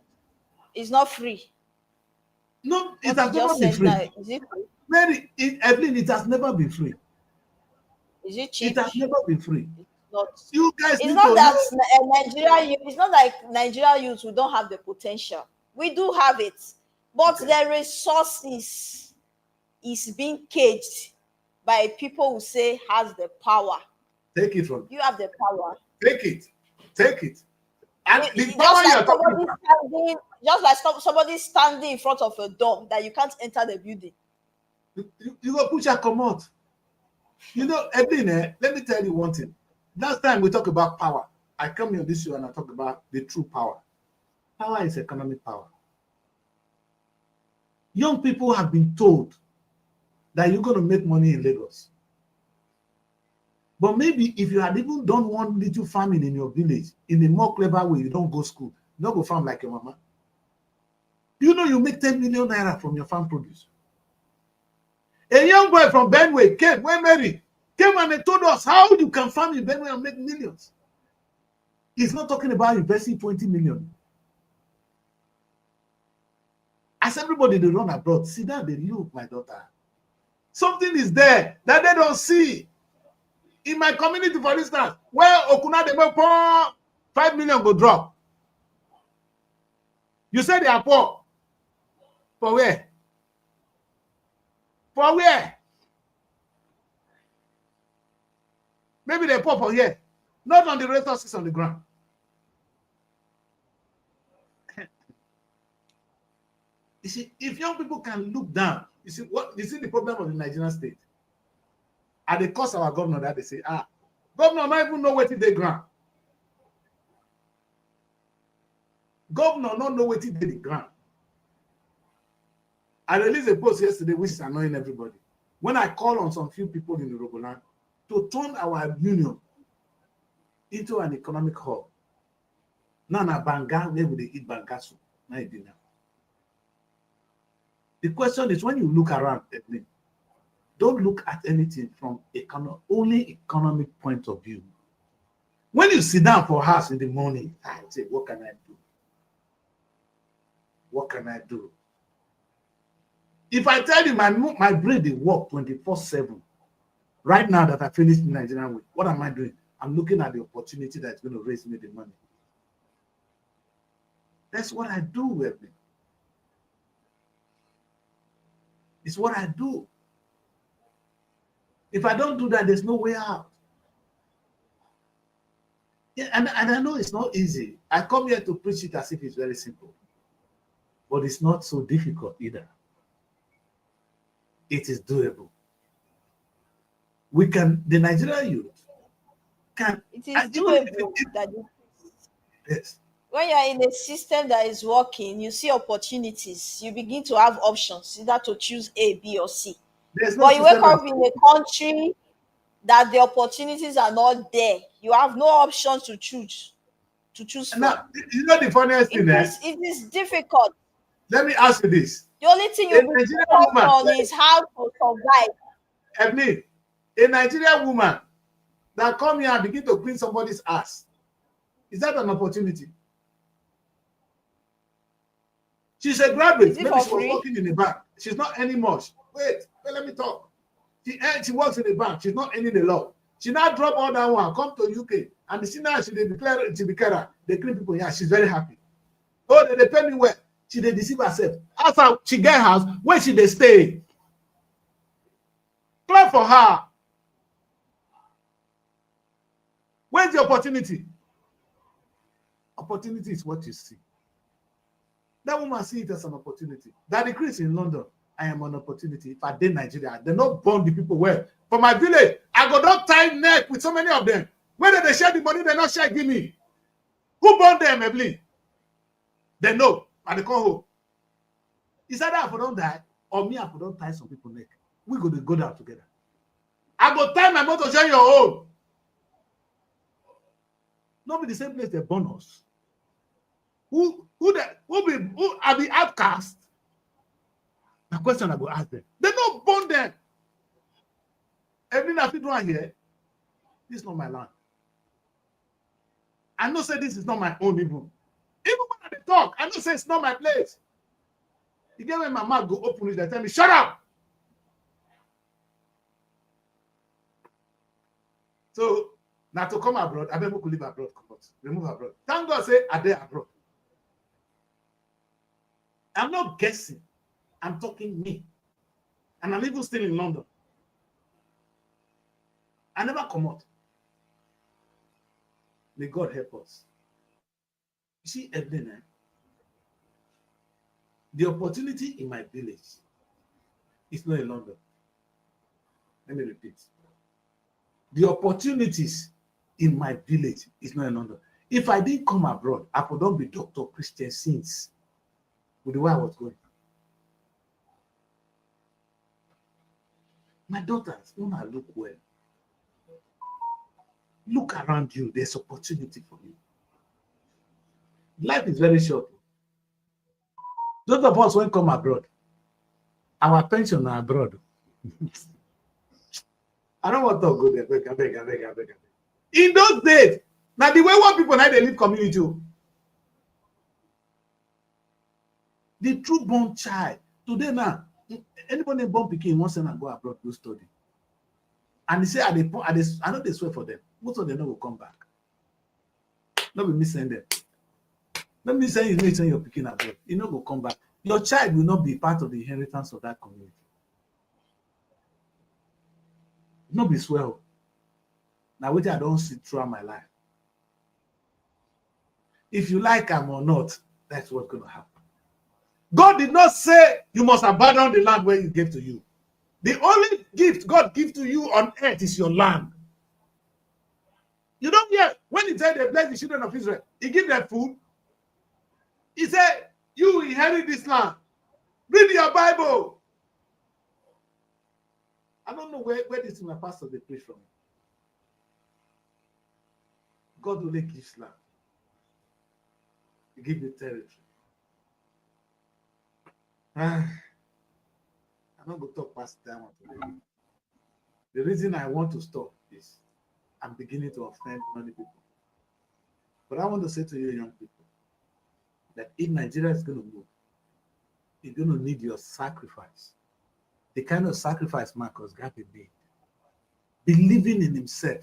it's not free. No, it What has you never just been said free. now, is it free? Mary, Evelyn, it has never been free. Is it cheap? It has never been free. It's not. You guys It's need not to that know. Nigeria youth. It's not like Nigeria youth who don't have the potential. We do have it, but Okay. the resources is being caged by people who say has the power. Take it from. You have the power. Take it. Take it. And the Just power like you are talking somebody about. standing, just like somebody standing in front of a door that you can't enter the building. You go push your commode. You know, Evelyn, let me tell you one thing. Last time we talk about power, I come here on this show and I talk about the true power. Power is economic power. Young people have been told that you're going to make money in Lagos. But maybe if you had even done one little farming in your village in a more clever way, you don't go school, you don't go farm like your mama. You know you make 10 million naira from your farm produce. A young boy from Benway came, when Mary came and he told us how you can farm in Benway and make millions. He's not talking about investing 20 million. As everybody they run abroad, see that they look, my daughter. Something is there that they don't see. In my community, for instance, where Okuna they make poor, 5 million go drop. You say they are poor. For where? For where? Maybe they're poor for here. Not on the resources on the ground. You see, if young people can look down, you see the problem of the Nigerian state. At the cost of our governor that they say, governor not even know what they ground. Governor not know what they the ground. I released a post yesterday which is annoying everybody. When I call on some few people in the Rogoland to turn our union into an economic hub. Now banga, where would they eat banga soup? Now dinner. The question is, when you look around, don't look at anything from only economic point of view. When you sit down for house in the morning, I say, what can I do? What can I do? If I tell you my brain they work 24/7, right now that I finished the Nigerian way, what am I doing? I'm looking at the opportunity that's going to raise me the money. That's what I do with me. It's what I do. If I don't do that, there's no way out. Yeah, and I know it's not easy. I come here to preach it as if it's very simple, but it's not so difficult either. It is doable. We can, the Nigerian youth can. It is doable. Yes. When you're in a system that is working, you see opportunities. You begin to have options, either to choose A, B, or C. There's no But you wake system. up in a country that the opportunities are not there. You have no options to choose from. Now, you know the funniest thing is, It is difficult. let me ask you this. The only thing A you be Nigerian focused woman, on is how to survive. Evelyn, a Nigerian woman that come here and begin to clean somebody's ass, is that an opportunity? She's a graduate. Is it Maybe for she was free? working in a bank. She's not earning much. Wait, let me talk. She works in a bank. She's not earning a lot. She now drop all that one, come to UK, and see now she declare they clean people. Yeah, she's very happy. Oh, they pay me well. She they deceive herself. After she get house, where should they stay? Clap for her. Where's the opportunity? Opportunity is what you see. That woman see it as an opportunity. That decrease in London, I am an opportunity. If I did Nigeria, they not burn the people well. For my village, I got not tie neck with so many of them. Whether they share the money, they not share, give me. Who burned them, Evelyn? They know, and they come home. Is that I don't die, or me, I don't tie some people neck. We go to go down together. I go tie my motor, share your own. Not be the same place they burn us. Who are the outcasts? The question I go ask them. They not born them. Everything I feel right here, this is not my land. I know say this is not my own even. Even when they talk, I know say it's not my place. You get when my mouth go open it, they tell me, shut up. So now to come abroad, I never could live abroad. Remove abroad. Thank God say I there abroad. I'm not guessing. I'm talking me. And I'm even still in London. I never come out. May God help us. You see, Evelyn, the opportunity in my village is not in London. Let me repeat. The opportunities in my village is not in London. If I didn't come abroad, I could not be Dr. Christian Since with the way I was going. My daughters, when I look well, look around you, there's opportunity for you. Life is very short. Those of us when come abroad, our pension are abroad. I don't want to go there. I beg. In those days, now the way what people now they live community. The true born child. Today now, anybody born pikin wants to go abroad to study. And they say, I know they swear for them. Most of them will come back. Not be me saying them. Let me say you send your pikin abroad. You know will come back. Your child will not be part of the inheritance of that community. Not be swell. Now wait, I don't see throughout my life. If you like them or not, that's what's going to happen. God did not say you must abandon the land where He gave to you. The only gift God gives to you on earth is your land. You don't hear when He said they blessed the children of Israel, He gave them food. He said, you inherit this land. Read your Bible. I don't know where this my pastor they preach from. God only gives land. He gives you territory. I'm not going to talk past that one today. The reason I want to stop is I'm beginning to offend many people. But I want to say to you, young people, that if Nigeria is going to move, it's going to need your sacrifice. The kind of sacrifice Marcus Garvey made. Believing in himself.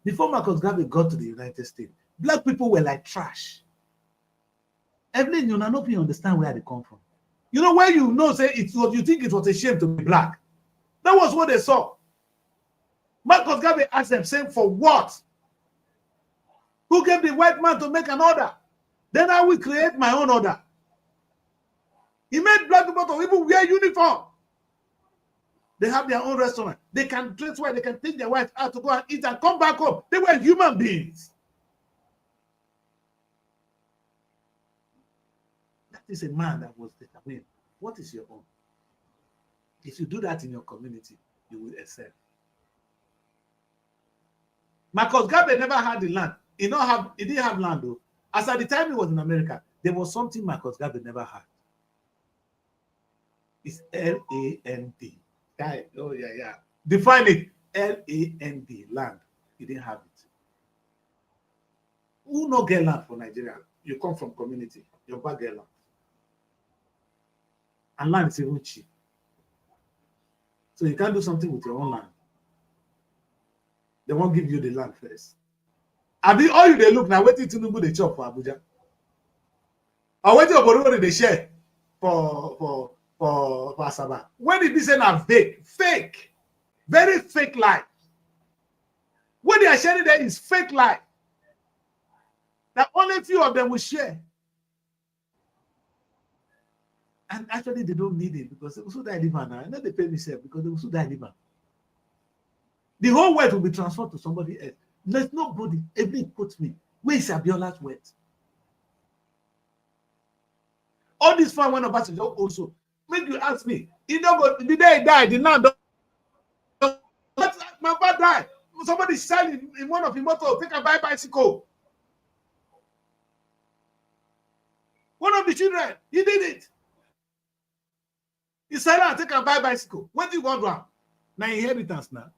Before Marcus Garvey got to the United States, black people were like trash. Evelyn, you not understand where they come from. You know where you know, say it's what you think it was a shame to be black. That was what they saw. Marcus Garvey asked them, saying, for what? Who gave the white man to make an order? Then I will create my own order. He made black people to even wear uniform. They have their own restaurant. They can dress well. They can take their wife out to go and eat and come back home. They were human beings. That is a man that was determined. What is your own? If you do that in your community, you will excel. Marcus Garvey never had the land. He didn't have land though. As at the time he was in America, there was something Marcus Garvey never had. It's L-A-N-D. Oh, yeah. Define it. L-A-N-D, land. He didn't have it. Who no get land for Nigeria? You come from community. You back get land. And land is even cheap. So you can't do something with your own land. They won't give you the land first. All you they look now, waiting to know they chop for Abuja. Or waiting for they share for Asaba. When it be saying a fake, very fake life. What they are sharing there is fake life. That only few of them will share. And actually they don't need it because they will so die live now. I know they pay me self because they will so die live. The whole wealth will be transferred to somebody else. There's nobody. Everybody puts me. Where is Abiola's wealth? All this fun went about to also make you ask me. You know, the day he died, the land. My father died. Somebody selling in one of his motors. Take a bicycle. One of the children, he did it. He said, "I'll take a bicycle." What do you want to? Now inheritance now.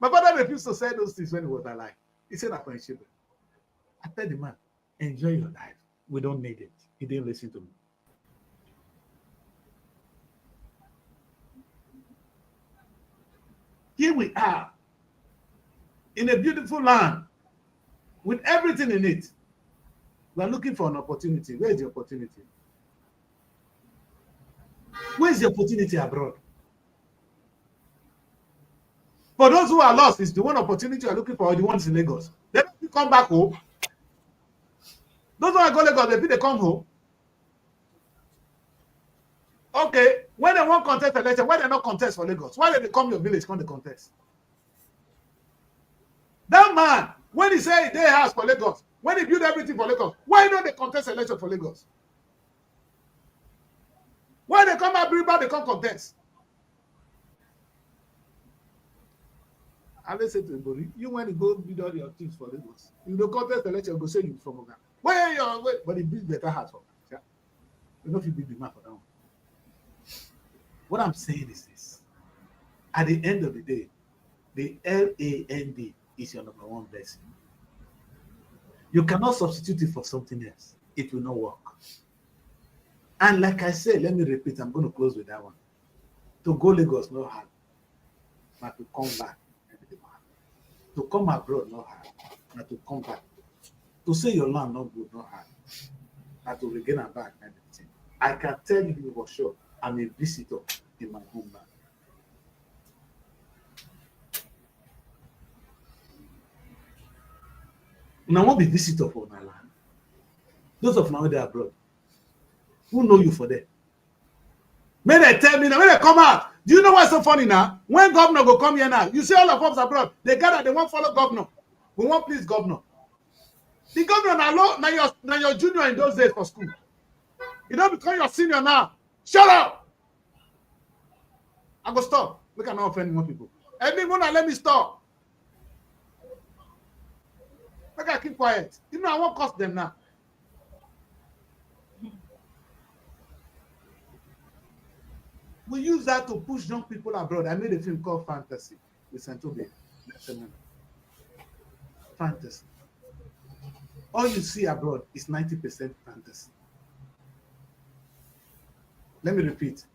My father refused to say those things when he was alive. He said that for his children. I tell the man, enjoy your life. We don't need it. He didn't listen to me. Here we are in a beautiful land with everything in it. We are looking for an opportunity. Where is the opportunity? Where is the opportunity abroad? For those who are lost, it's the one opportunity you are looking for, or the ones in Lagos. They don't come back home. Those who are going to Lagos, they come home. Okay, when they want contest election, why they not contest for Lagos? Why they come your village, come the contest? That man, when he say they house for Lagos, when he build everything for Lagos, why don't they contest election for Lagos? Why they come out, they come contest? I let's say to everybody, you when you go build all your things for Lagos, you know contest election, go say you from Oga. Where you wait, but he build better house for yeah. You know if you build the map for that one. What I'm saying is this: at the end of the day, the LAND is your number one blessing. You cannot substitute it for something else. It will not work. And like I said, let me repeat, I'm going to close with that one. To go Lagos, no hard. But to come back, to come abroad, no hard. But to come back. To say your land not good, no hard. But to regain and back everything. I can tell you for sure, I'm a visitor in my homeland. And I won't be visitor for my land. Those of now they're abroad, who know you for that? May they tell me now, when they come out, do you know what's so funny now? When governor go come here now, you see all of us abroad, they gather, they won't follow governor. We won't please governor. The governor now your junior in those days for school. You don't become your senior now. Shut up! I go stop. We cannot offend more people. Everyone let me stop. Make I keep quiet. You know I won't cost them now. We use that to push young people abroad. I made a film called Fantasy with Santobe. Fantasy. All you see abroad is 90% fantasy. Let me repeat.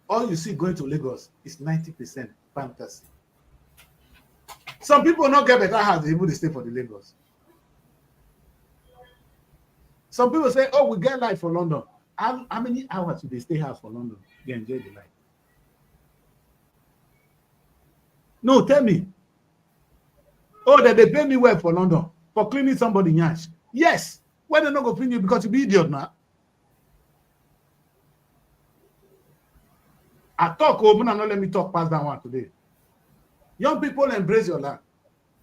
All you see going to Lagos is 90% fantasy. Some people not get better house, they even stay for the Lagos. Some people say, oh, we get life for London. How many hours do they stay house for London? They enjoy the life. No, tell me. Oh, that they pay me well for London for cleaning somebody nyash. Yes. Why they not go clean you because you be idiot now? I talk, oh, man, not let me talk past that one today. Young people, embrace your land.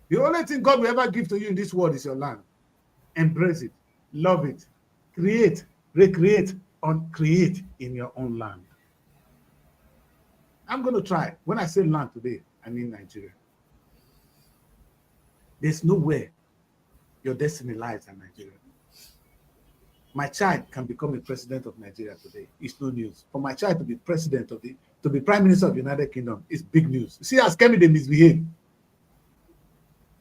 The only thing God will ever give to you in this world is your land. Embrace it, love it, create, recreate, and create in your own land. I'm going to try. When I say land today, I mean Nigeria. There's nowhere your destiny lies in Nigeria. My child can become a president of Nigeria today. It's no news. For my child to be president of to be prime minister of the United Kingdom, it's big news. See how Kemi they misbehave.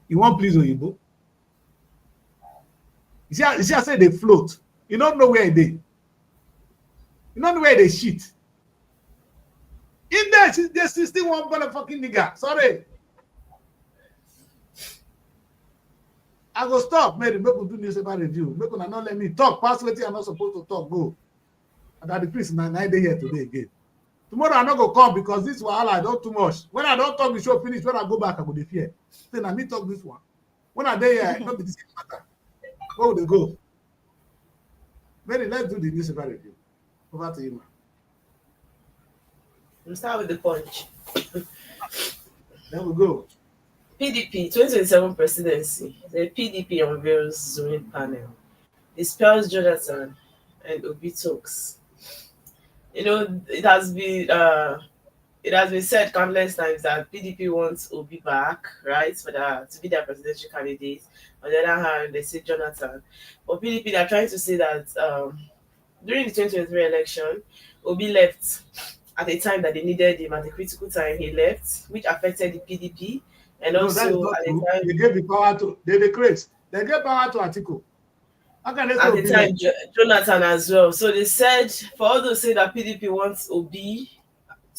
You want please Oyibo? You see how I say they float. You don't know where they. You don't know where they shit. In there, there's still one motherfucking nigga. Sorry. I go stop, Mary. Make we do newspaper review. Make una not let me talk. Pass what I'm not supposed to talk. Go. And that the priest na day here today again. Tomorrow I'm not gonna come because this wahala I don't too much. When I don't talk, the show finish. When I go back, I go dey fear. Then I me talk this one. When I day here, not be the same matter. Where would they go? Mary, let's do the newspaper review. Over to you, man. We'll start with the punch. There we go. PDP 2027 presidency. The PDP unveils zoning panel. Dispels Jonathan and Obi talks. You know, it has been said countless times that PDP wants Obi back, right, to be their presidential candidate. On the other hand, they say Jonathan. But PDP, they're trying to say that during the 2023 election, Obi left at a time that they needed him. At a critical time, he left, which affected the PDP. And also, at the time, they gave the power to they gave power to Atiku. At the time, Jonathan as well. So they said, for all those say that PDP wants Obi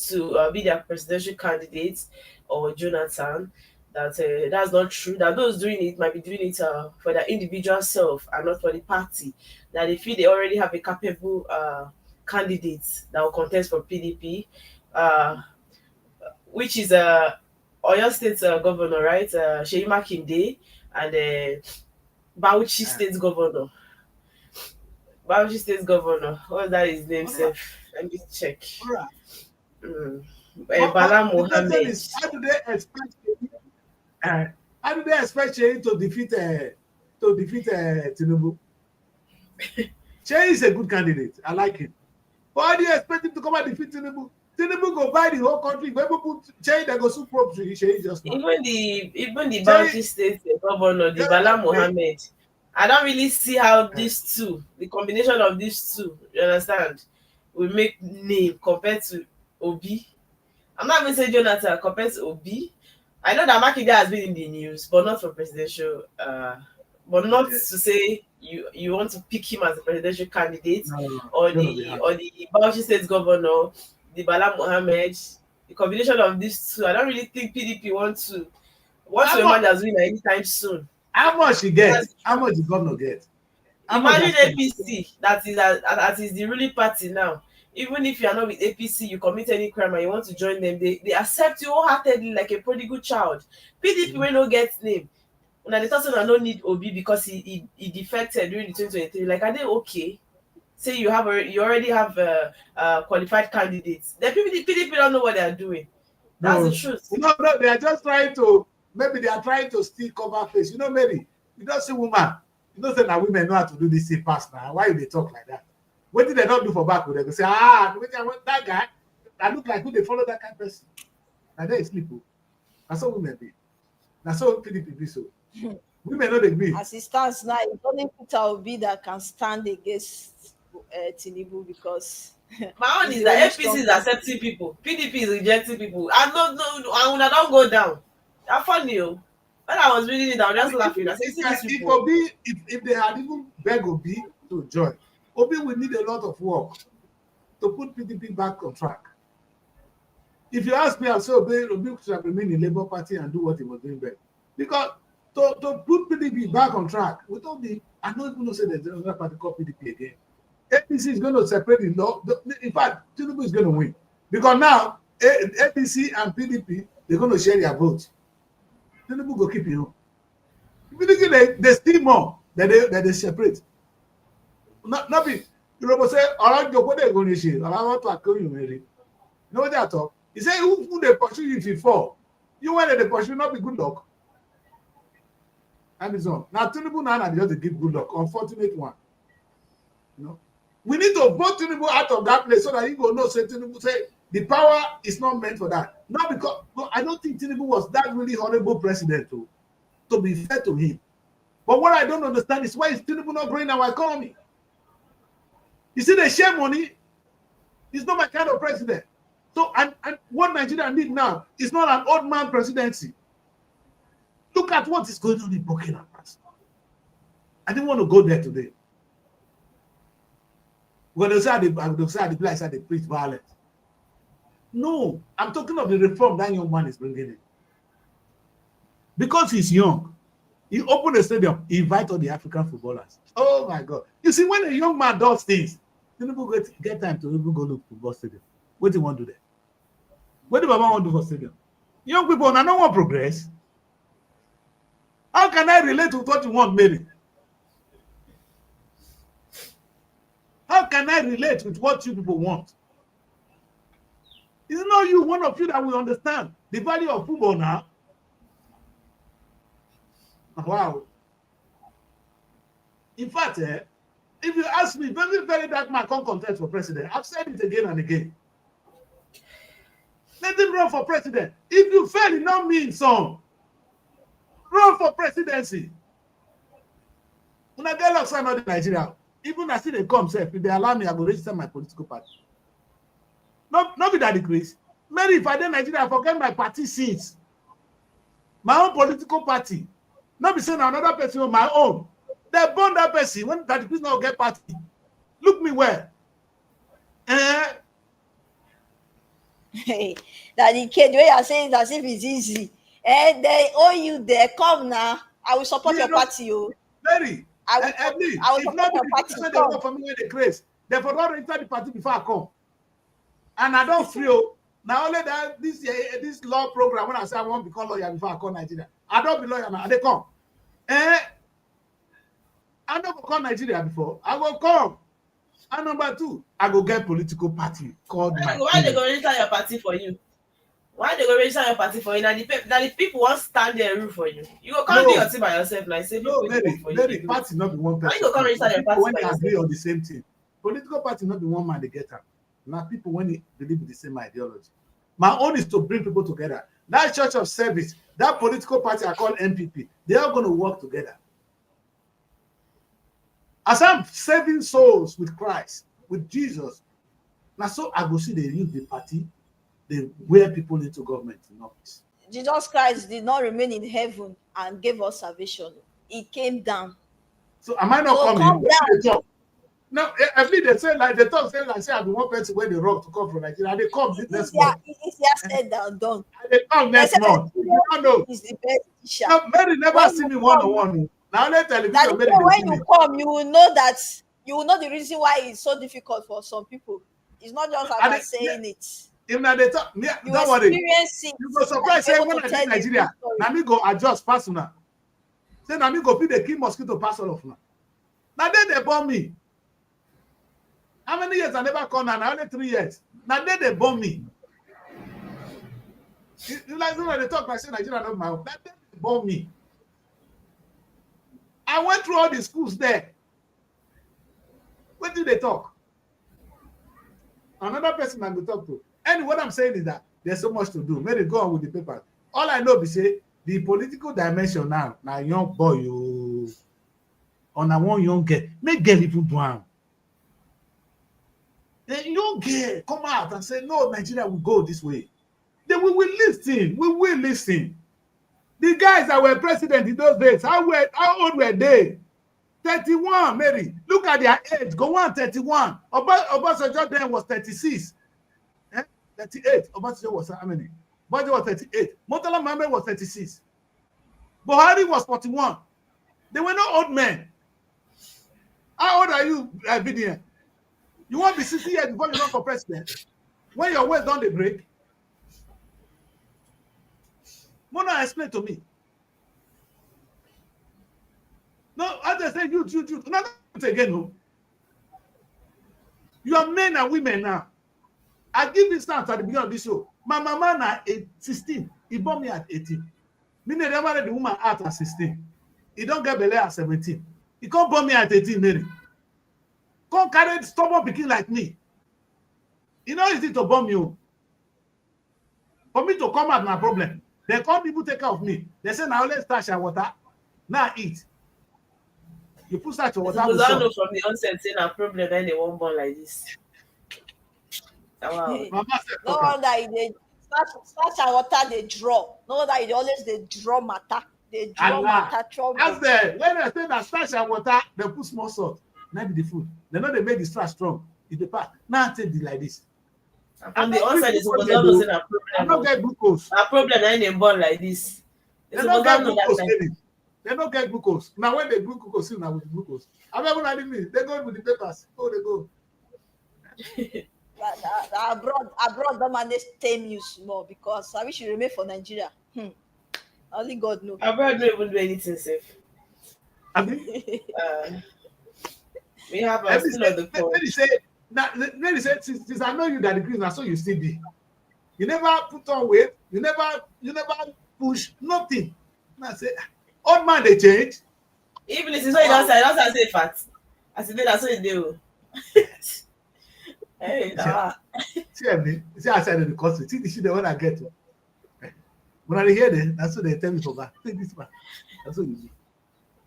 to be their presidential candidate or Jonathan, that that's not true. That those doing it might be doing it for their individual self and not for the party. That they feel they already have a capable candidate that will contest for PDP, which is Oyo State governor, right? Seyi Makinde and Bauchi State governor. Bauchi State governor. What's that his name, Seth? Let me check. Bala Mohammed. How do they expect Seyi to defeat Tinubu? Seyi is a good candidate. I like him. But how do you expect him to come and defeat Tinubu? Tinubu go buy the whole country. When people put Seyi, they go so probe to Seyi just now. Even the Bauchi State governor, the Bala Mohammed. I don't really see how these two, the combination of these two, you understand, will make name compared to Obi. I'm not even saying Jonathan compared to Obi. I know that Makinde has been in the news, but not for presidential. But not to say you want to pick him as a presidential candidate or the Bauchi State governor, the Bala Mohammed. The combination of these two, I don't really think PDP wants to emerge as winner anytime soon. How much he gets? How much the governor gets? Imagine APC that is the ruling party now. Even if you are not with APC, you commit any crime and you want to join them, they accept you wholeheartedly like a prodigal child. PDP will not get name. When they thought I don't need Obi because he defected during the 2023, like, are they okay? Say you already have qualified candidates. The PDP don't know what they are doing. That's the truth. No, they are just trying to. Maybe they are trying to still cover face. You know, Mary, you don't see woman. You don't say that women know how to do this thing fast now. Why do they talk like that? What did they not do for back? They go say, I want that guy. I look like who they follow that kind of person. And they sleep. That's how women be. That's how PDP be so. Women know they be. As it stands now, it's only Peter Obi that can stand against Tinubu because my own is that APC is accepting people, PDP is rejecting people. I don't go down. That's funny. When I was reading it, I was just laughing. I said, if they had even begged Obi to join, Obi will need a lot of work to put PDP back on track. If you ask me, I'll say Obi should have remained in Labour Party and do what he was doing better. Because to put PDP back on track, without I don't even say there's another party called PDP again. APC is going to separate the law. In fact, Tinubu is going to win. Because now, APC and PDP, they're going to share their votes. Tinubu go keep you. If they steal more, then they separate. Not be, you know, say, around your what they're going to say, I want to kill you, Mary. You know what that talk? He said, who they pursue you if you fall? You want to pursue, not be good luck. And it's on. Now, Tinubu now, they just give good luck. Unfortunate one. You know, we need to vote Tinubu out of that place so that he will know. Say Tinubu say the power is not meant for that. Not because I don't think Tinubu was that really horrible president to be fair to him. But what I don't understand is why is Tinubu not growing our economy? You see, they share money. He's not my kind of president. So, and what Nigeria need now is not an old man presidency. Look at what is going on in Burkina Faso. I didn't want to go there today. When they say the place they preach violence. No, I'm talking of the reform that young man is bringing in. Because he's young, he opened a stadium, he invited all the African footballers. Oh my God. You see, when a young man does things, people get time to even go look for football stadium. What do you want to do there? What do Baba want to do for stadium? Young people, I don't want progress. How can I relate to what you want, Mary? How can I relate with what you people want? It's not you, one of you, that will understand the value of football now. Wow. In fact, if you ask me, very, very dark man can't contest for president. I've said it again and again. Let him run for president. If you fail, it not mean some. Run for presidency. When I get lost in Nigeria, even as they come, if they allow me, I will register my political party. Not be that decrease. Maybe if I did Nigeria, I forget my party seats. My own political party. Not be saying another person on my own. They burn that person when that decrease now get party. Look me where. Hey, that the kid way you are saying it as if it's easy. And they owe you there. Come now. I will support your party. Very. I will support your party. They work for me when they craze. They forgot to enter the party before I come. And I don't feel now only that this law program when I say I want to become lawyer before I come Nigeria. I don't be lawyer now. They come. I never come Nigeria before. I will come. And number two, I go get political party called my. Why they go register your party for you? Why they go register your party for you? Now the people won't stand there and root for you. You go come do your thing by yourself. Like say no, maybe party not be one person. Why you go come register your party when by they yourself? agree on the same thing. Political party not be one man they get up. Now people when they believe in the same ideology. My own is to bring people together. That church of service, that political party I call MPP, they are going to work together. As I'm saving souls with Christ, with Jesus, now so I go see they use the party, they wear people into government in office. Jesus Christ did not remain in heaven and gave us salvation. He came down. So am I not So coming? come down. Now, I think they say like they talk say like say I be one person when they rock to come from Nigeria. They come next month. It's said and done. They come next month. You don't know. He's the best teacher. No, Mary never see me one on one. Now let television Mary when you come, you will know that you will know the reason why it's so difficult for some people. It's not just about saying it. If now they talk, don't worry. You go surprise say when I get Nigeria, now me go adjust personal. Say now me go feed the kill mosquito pass all of now. Now then they bomb me. How many years I never come now? Only 3 years. Now then they bomb me. You like when they talk like say Nigeria not my own. Now then they bomb me. I went through all the schools there. What do they talk? Another person I will talk to. And what I'm saying is that there's so much to do. Maybe go on with the papers. All I know is say the political dimension now young boy you on a one young girl. Make girl even do am. The young girl come out and say, no, Nigeria will go this way. Then we will listen. We will listen. The guys that were president in those days, how old were they? 31, Mary. Look at their age. Go on, 31. Obasanjo then was 36. 38. Obasanjo was how many? Obasanjo was 38. Murtala Mohammed was 36. Buhari was 41. They were not old men. How old are you, Bidian? You won't be 60 years before you run for president. When your waist don't they break? Mona explain to me. No, as I say, you. No, not again. No. You are men and women now. I give this start at the beginning of this show. My mama na 16. He born me at 18. Meaning they married the woman out at 16. He don't get belay at 17. He can't born me at 18, Mary. Can't carry stubborn pikin like me. You know, easy to bomb you. For me to come out, my problem. They can't people take care of me. They say, now let's touch your water. Now eat. You put such water. Because I know from the onset, saying a problem when they won't born like this. Wow. No wonder they start and water they draw. No wonder they always they draw matter. They draw matter trouble. As the when I say that starch and water, they put small salt. Now be the food. They know they make the starch strong. It's the part. Now I take it like this. And the onset is supposed to know a problem. I don't get glucose. A problem when they born like this. They don't get glucose. They don't get glucose. Now when they do glucose, now with glucose. I'm not even me. They go with the papers. Oh, they go. Abroad don't manage tame you small because I wish you remain for Nigeria. Only God knows. Abroad don't even do anything safe. We have a still on the phone. Let me say, since I know you that the green, so you still be. You never put on weight. You never push nothing. Now I say, old man they change. Even if it's what you don't say fat. I said that's what you do. Hey, see I said the cost. See the shit they want to get to. When I hear them, that's what they tell me for back. Take this man. That's what you do.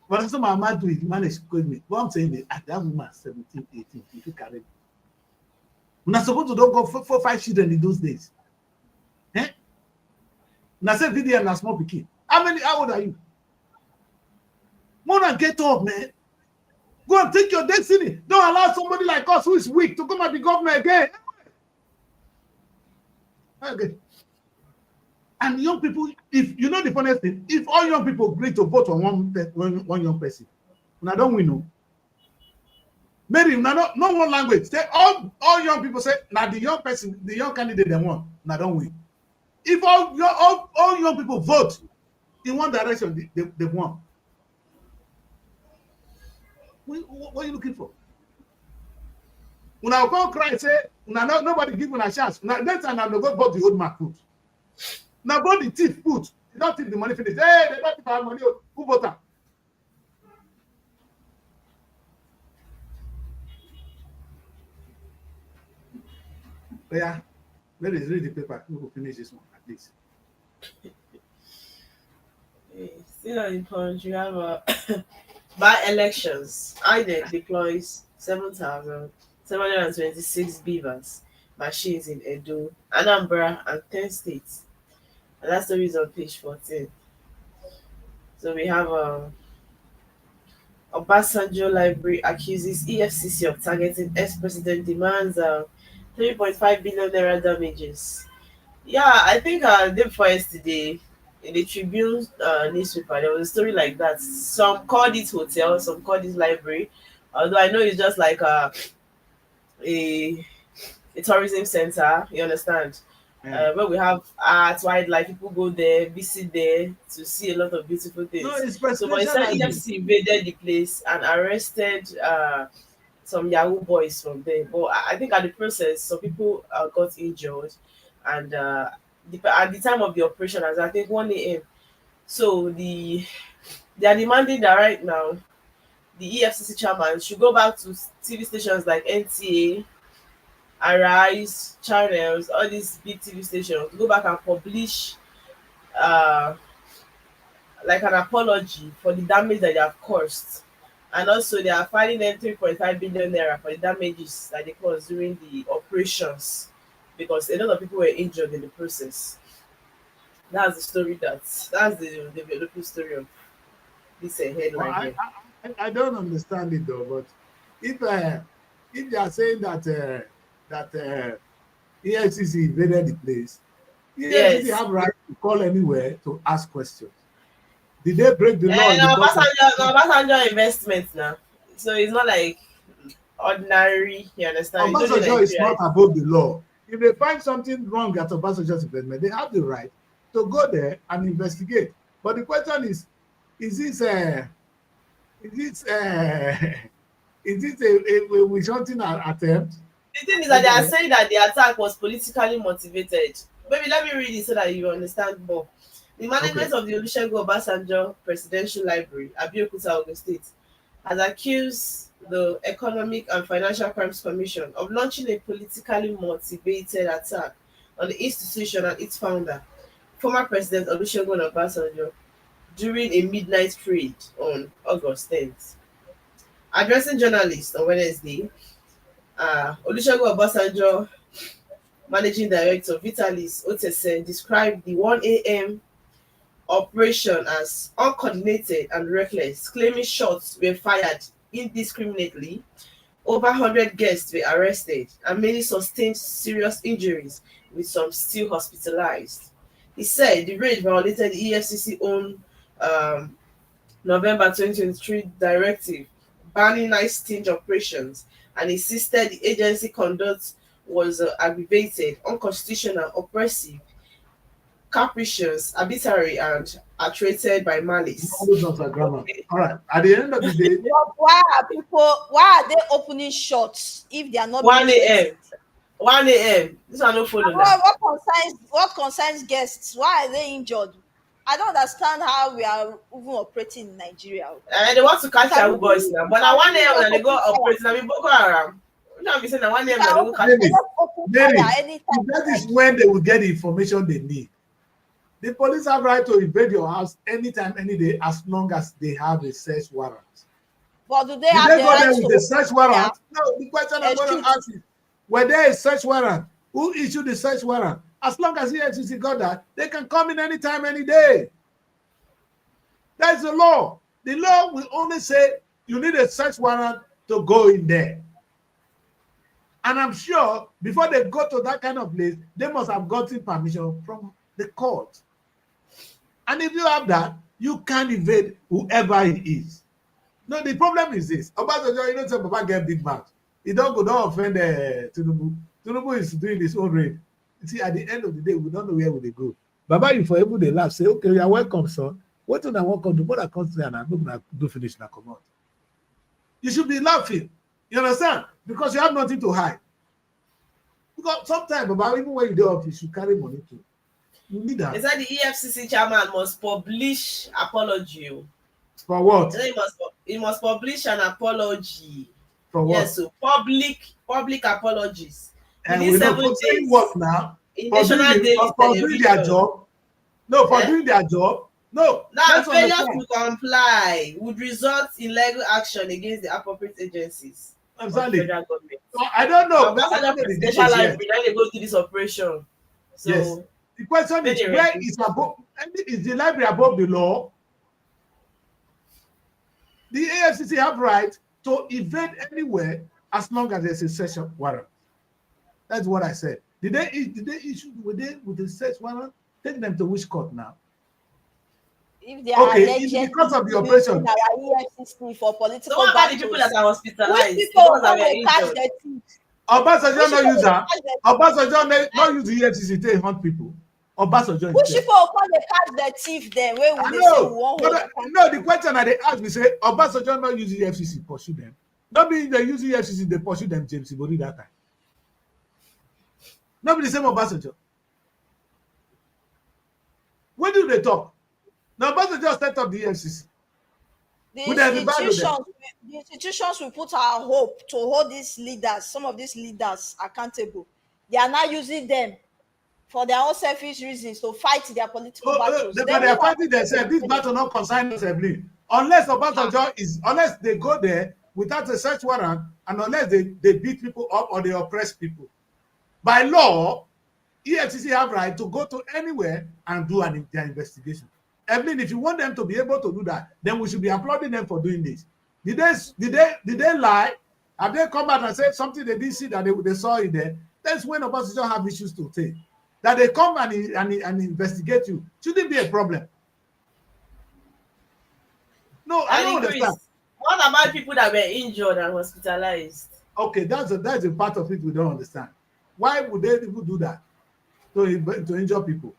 But that's what my man do. He managed to call me. What I'm saying is, at that woman, 17, 18, if you carry. We're not supposed to don't go 4, 5 children in those days. Eh? When I said video and a small kid. How old are you? Wanna get up, man. Go and take your destiny. Don't allow somebody like us who is weak to come and be governor again. Okay. And young people, if you know the funniest thing, if all young people agree to vote on one young person, now don't we know? Maybe no one language. Say all young people say now the young person, the young candidate they want, now don't we? If all young people vote in one direction, they want. What are you looking for? When I go cry, say, nobody give me a chance. Now next time I go vote the old man food. Now go the thief put. They don't take the money finish. Hey, they don't take our money. Who vote them? Yeah, let us read the paper. We will finish this one at least. Still on the punch, you have by elections. INEC deploys 7,726 beavers machines in Edo, Anambra, and 10 states. And that story is on page 14. So we have Obasanjo Library accuses EFCC of targeting ex-president, demands 3.5 billion naira damages. Yeah, I think day before yesterday in the Tribune newspaper there was a story like that. Some called it hotel, some called it library. Although I know it's just like a tourism center. You understand? Where we have art, wildlife, people go there, visit there to see a lot of beautiful things. No, it's so but instead EFCC invaded the place and arrested some Yahoo boys from there. But I think at the process, some people got injured, and at the time of the operation, as I think 1 a.m. So they are demanding that right now the EFCC chairman should go back to TV stations like NTA, Arise, Channels, all these big TV stations, to go back and publish like an apology for the damage that they have caused. And also they are fining them 3.5 billion naira for the damages that they caused during the operations, because a lot of people were injured in the process. That's the story that's the developing story of this headline. Well, I don't understand it though, but if they are saying that EFCC invaded the place, EFCC have right to call anywhere to ask questions. Did they break the law? No, Obasanjo investment now. So it's not like ordinary, you understand? Obasanjo is not above the law. If they find something wrong at Obasanjo's investment, they have the right to go there and investigate. But the question is is this a witch hunting attempt? The thing is that they are saying that the attack was politically motivated. Maybe let me read it so that you understand more. The management of the Olusegun Obasanjo Presidential Library, Abeokuta, Ogun State, has accused the Economic and Financial Crimes Commission of launching a politically motivated attack on the institution and its founder, former President Olusegun Obasanjo, during a midnight parade on August 10th. Addressing journalists on Wednesday, Olusegun Obasanjo Managing Director Vitalis Otesen described the 1 a.m. operation as uncoordinated and reckless, claiming shots were fired indiscriminately. Over 100 guests were arrested and many sustained serious injuries, with some still hospitalized. He said the raid violated the EFCC own November 2023 directive banning night sting operations and insisted the agency conduct was aggravated, unconstitutional, oppressive, capricious, arbitrary, and actuated by malice. All right. At the end of the day, why are they opening shots if they are not 1 a.m. 1 a.m. This one no follow now. What concerns guests? Why are they injured? I don't understand how we are even operating in Nigeria. They want to catch our boys now, but at 1 a.m. when they go operate, now we Boko Haram. You know, be saying at 1 a.m. they go catch that is when they will get the information they need. The police have right to invade your house anytime, any day, as long as they have a search warrant. But do they have the right with a search warrant? No, the question I'm going to ask is, were there a search warrant? Who issued the search warrant? As long as the EFCC got that, they can come in anytime, any day. That's the law. The law will only say you need a search warrant to go in there. And I'm sure before they go to that kind of place, they must have gotten permission from the court. And if you have that, you can invade whoever he is. No, the problem is this. Obasanjo, you know, say Baba get big mouth. He don't offend Tinubu. Tinubu is doing his own raid. You see, at the end of the day, we don't know where will they go. Baba, you for able to laugh, say, okay, you are welcome, son. What do I want to do? What I come to and I'm not going to do finish now, come on. You should be laughing. You understand? Because you have nothing to hide. Because sometimes, Baba, even when you do office, you carry money too. You need that. Is that the EFCC chairman must publish apology? For what? He must publish an apology. For what? Yes, so public apologies. And we know for saying what now? For doing their job? No, for doing their job? No. Now, failure to comply would result in legal action against the appropriate agencies. Exactly. Federal government. So, I don't know. Presidential library, then they go to this operation. So yes. The question is, where is the library above the law? The AFCC have right to invade anywhere as long as there's a search warrant. That's what I said. Did they issue with the search warrant? Take them to which court now? If they are it's because of the operation. EFCC for political so what about the people that are hospitalized? Which people catch their teeth? Obasanjo no use that. Obasanjo no use the EFCC to hunt people. Obasanjo. Which people come they catch their teeth then? Where would they say we won't no, the question that they ask me say Obasanjo no use the EFCC pursue them. Not be they use the EFCC, they pursue them James Ibori that time. Not be the same Obasanjo. When do they talk? Now Obasanjo set up the EFCC. The institutions will put our hope to hold these leaders, some of these leaders accountable. They are not using them for their own selfish reasons to fight their political battles. They are fighting themselves. This battle not concern themselves. Unless they go there without a search warrant and unless they beat people up or they oppress people. By law, EFCC have right to go to anywhere and do their investigation. Evelyn, if you want them to be able to do that, then we should be applauding them for doing this. Did they lie? Have they come out and said something they didn't see that they saw it there? That's when Obasanjo have issues to take. That they come and investigate you shouldn't be a problem. No, I don't understand. What about people that were injured and hospitalized? Okay, that's a part of it we don't understand. Why would they even do that to injure people?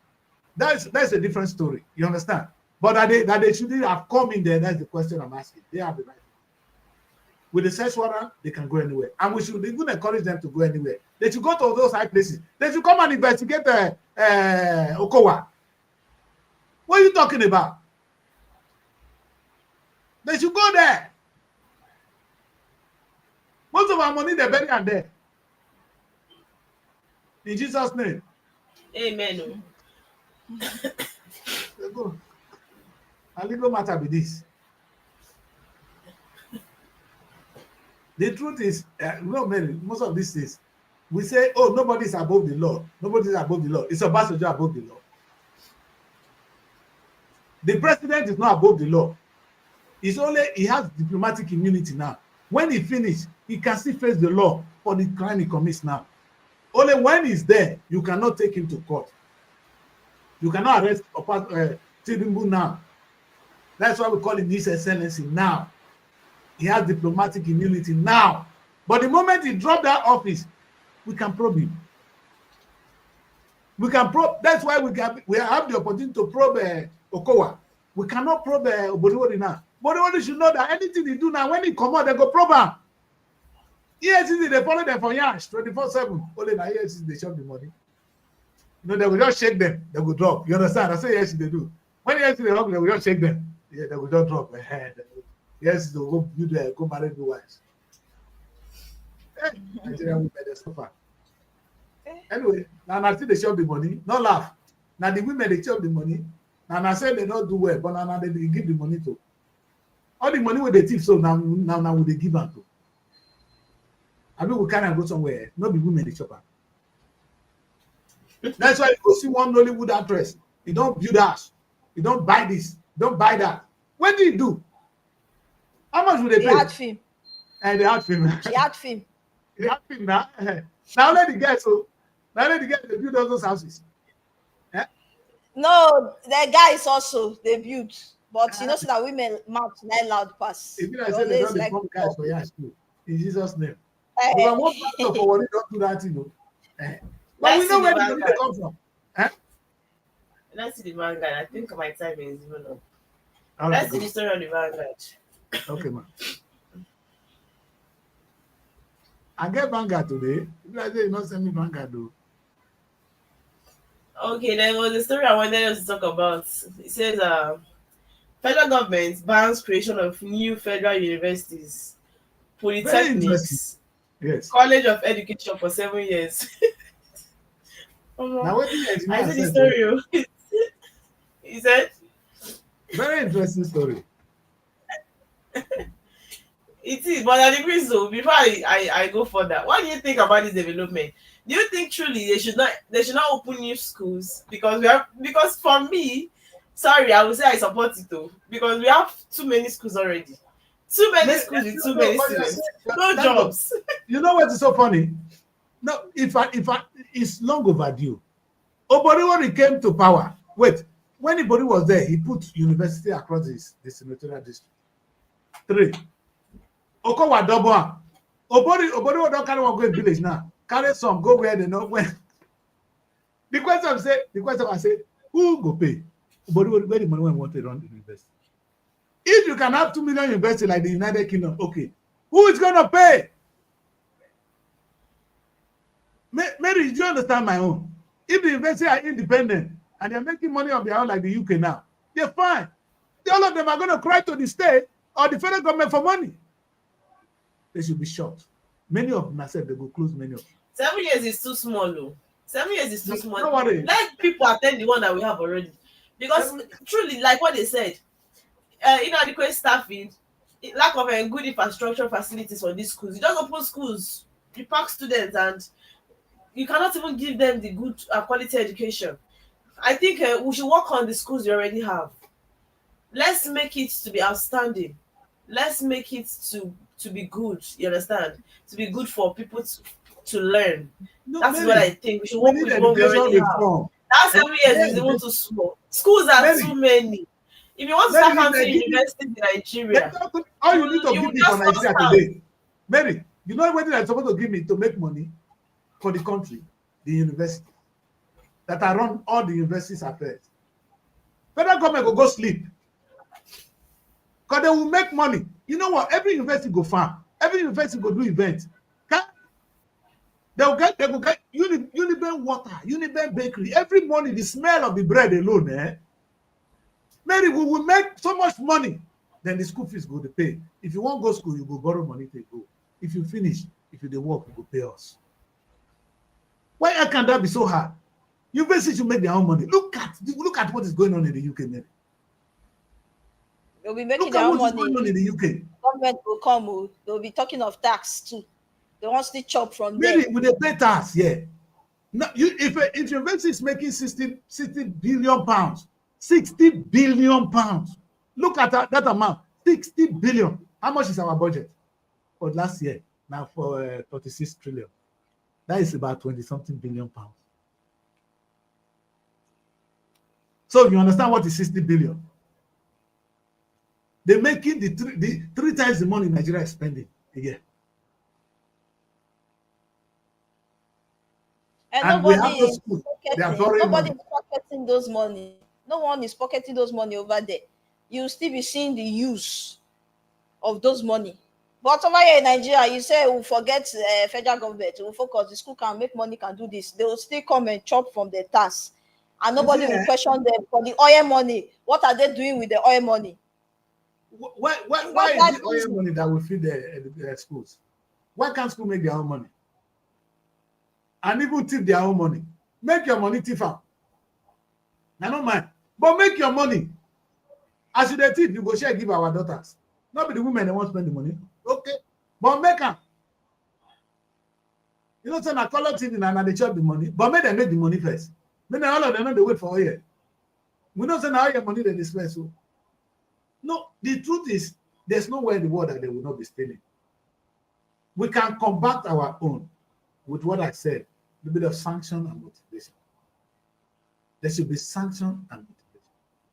That's a different story. You understand? But that they shouldn't have come in there, that's the question I'm asking. They have the right. With the search warrant, they can go anywhere. And we should even encourage them to go anywhere. They should go to those high places. They should come and investigate Okowa. What are you talking about? They should go there. Most of our money, they're buried and there. In Jesus' name. Amen. They go. And legal matter be this. The truth is, Mary, most of these things, we say, oh, nobody's above the law. Nobody's above the law. It's Obasanjo above the law. The president is not above the law. It's only he has diplomatic immunity now. When he finishes, he can still face the law for the crime he commits now. Only when he's there, you cannot take him to court. You cannot arrest Tinubu now. That's why we call him His Excellency now. He has diplomatic immunity now. But the moment he dropped that office, we can probe him. We can probe. That's why we have the opportunity to probe Okowa. We cannot probe Obodiwori now. Obodiwori should know that anything they do now, when he come out, they go probe him. EFCC, they follow them for years, 24/7. Only now EFCC, they shove the money. You know, they will just shake them. They will drop. You understand? That's what EFCC they do. When EFCC they rock, they will just shake them. Yeah, they will just drop. Yes, they will go marry new wives. Nigeria women, they suffer. Anyway, now I see they shove the money. No laugh. Now the women, they shove the money. Now I say they don't do well, but now they give the money to. All the money with the thief, so now will they give them to? I mean, we can't go somewhere. Not be women, the chopper. That's why you go see one Nollywood actress. You don't build house. You don't buy this. Don't buy that. What do you do? How much would they pay? The art film. And the art film. The art film. The art film now. Now let the guys they build all those houses. No, the guys also they build, but you know, so that women mouth not loud pass. If you say they don't become guys for your school, in Jesus' name. But one pastor for what don't do that, you know. But we know where the money come from. Let's see the Vanguard. I think my time is even up. Right, let's see the story on the Vanguard. Okay, man. I get Vanguard today. If I say you not send me Vanguard, though. Okay, there was a story I wanted us to talk about. It says, federal government bans creation of new federal universities, polytechnics, yes, college of education for 7 years. Now, what I see the story. He said, very interesting story. It is, but at the risk though, before I go further, what do you think about this development? Do you think truly they should not open new schools? Because for me, sorry, I would say I support it though, because we have too many schools already. Too many schools with too many students. No jobs. You know what is so funny? No, if it's long overdue. Obodiwori came to power. Wait, when Ibori was there, he put university across the senatorial district. 3. Okowa double am. Obodiwori don't carry one go in village now. Carry some, go where they know when. The question I say, who go pay? Obodiwori, where the money when we want to run the university? If you can have 2 million university like the United Kingdom, okay, who is going to pay? Mary, do you understand my own? If the university are independent and they're making money on their own like the UK now, they're fine. All of them are going to cry to the state or the federal government for money. They should be shot. Many of them, I said, they will close many of them. 7 years is too small, though. 7 years is too small. No worry. Let people attend the one that we have already. Because truly, like what they said, inadequate staffing, lack of good infrastructure facilities for these schools. You just open schools, you pack students, and you cannot even give them the good quality education. I think we should work on the schools we already have. Let's make it to be outstanding. Let's make it to be good. You understand? To be good for people to learn. No, that's Mary, what I think. We should work with what we already have. That's 7 years is even too small. Schools are Mary, too many. If you want to start counting universities in Nigeria, all you need to give me for Nigeria today, Mary, you know what they're supposed to give me to make money for the country? The university that I run all the universities affairs. Federal government will go sleep. Because they will make money. You know what? Every university go farm. Every university go do events. They will get Uniben water, Uniben bakery. Every morning, the smell of the bread alone, Mary, we will make so much money. Then the school fees go to pay. If you want to go school, you go borrow money to go. If you finish, if you dey work, you go pay us. Why can that be so hard? University should make their own money. Look at what is going on in the UK, Mary. They'll be making Look their at own what is money. going on in the UK. Government will come. They'll be talking of tax too. They want to chop from Mary, there. with the pay tax, yeah. Now, if university is making 60 billion pounds, 60 billion pounds. Look at that amount, 60 billion. How much is our budget for last year? Now for 36 trillion. That is about 20-something billion pounds. So you understand what is 60 billion? They're making the three times the money Nigeria is spending a year. And we have nobody those is schools. They are borrowing nobody money. is pocketing those money. No one is pocketing those money over there. You'll still be seeing the use of those money. But over here in Nigeria, you say we'll forget federal government, we'll focus, the school can make money, can do this. They will still come and chop from the tax. And nobody will question them for the oil money. What are they doing with the oil money? Why is it oil money that will feed the schools? Why can't school make their own money? And even tip their own money. Make your money thief out. I don't mind. But make your money. As you dey tip, you go share give our daughters. Not be the women that want to spend the money. Okay. But make them. You know, so na color TV and they chop the money. But make them make the money first. Then all of them know they wait for oil. We don't say now your money they disperse. So. No, the truth is there's nowhere in the world that they will not be stealing. We can combat our own with what I said, a little bit of sanction and motivation. There should be sanction and motivation.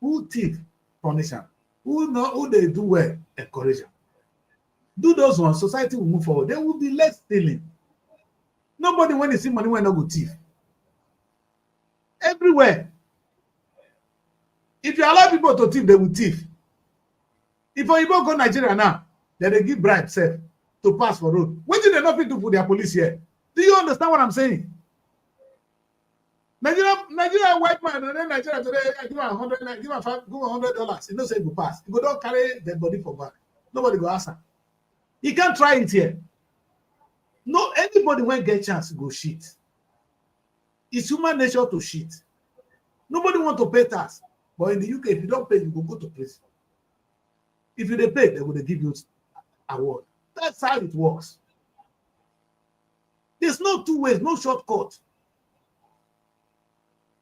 Who thief, punish them. Who they do well, encourage them. Do those ones, society will move forward. There will be less stealing. Nobody, when they see money, will not go thief. Everywhere. If you allow people to thief, they will thief. If you go Nigeria now, then they give bribe self to pass for road. What do they not do for their police here? Do you understand what I'm saying? Nigeria white man, and then Nigeria today, give him $100, give him $100. He no say he go pass. He go don't carry the body for back. Nobody go ask him. He can't try it here. No, anybody when get chance go shit. It's human nature to shit. Nobody want to pay tax. But in the UK, if you don't pay, you go to prison. If you pay, they will give you award. That's how it works. There's no two ways, no shortcut.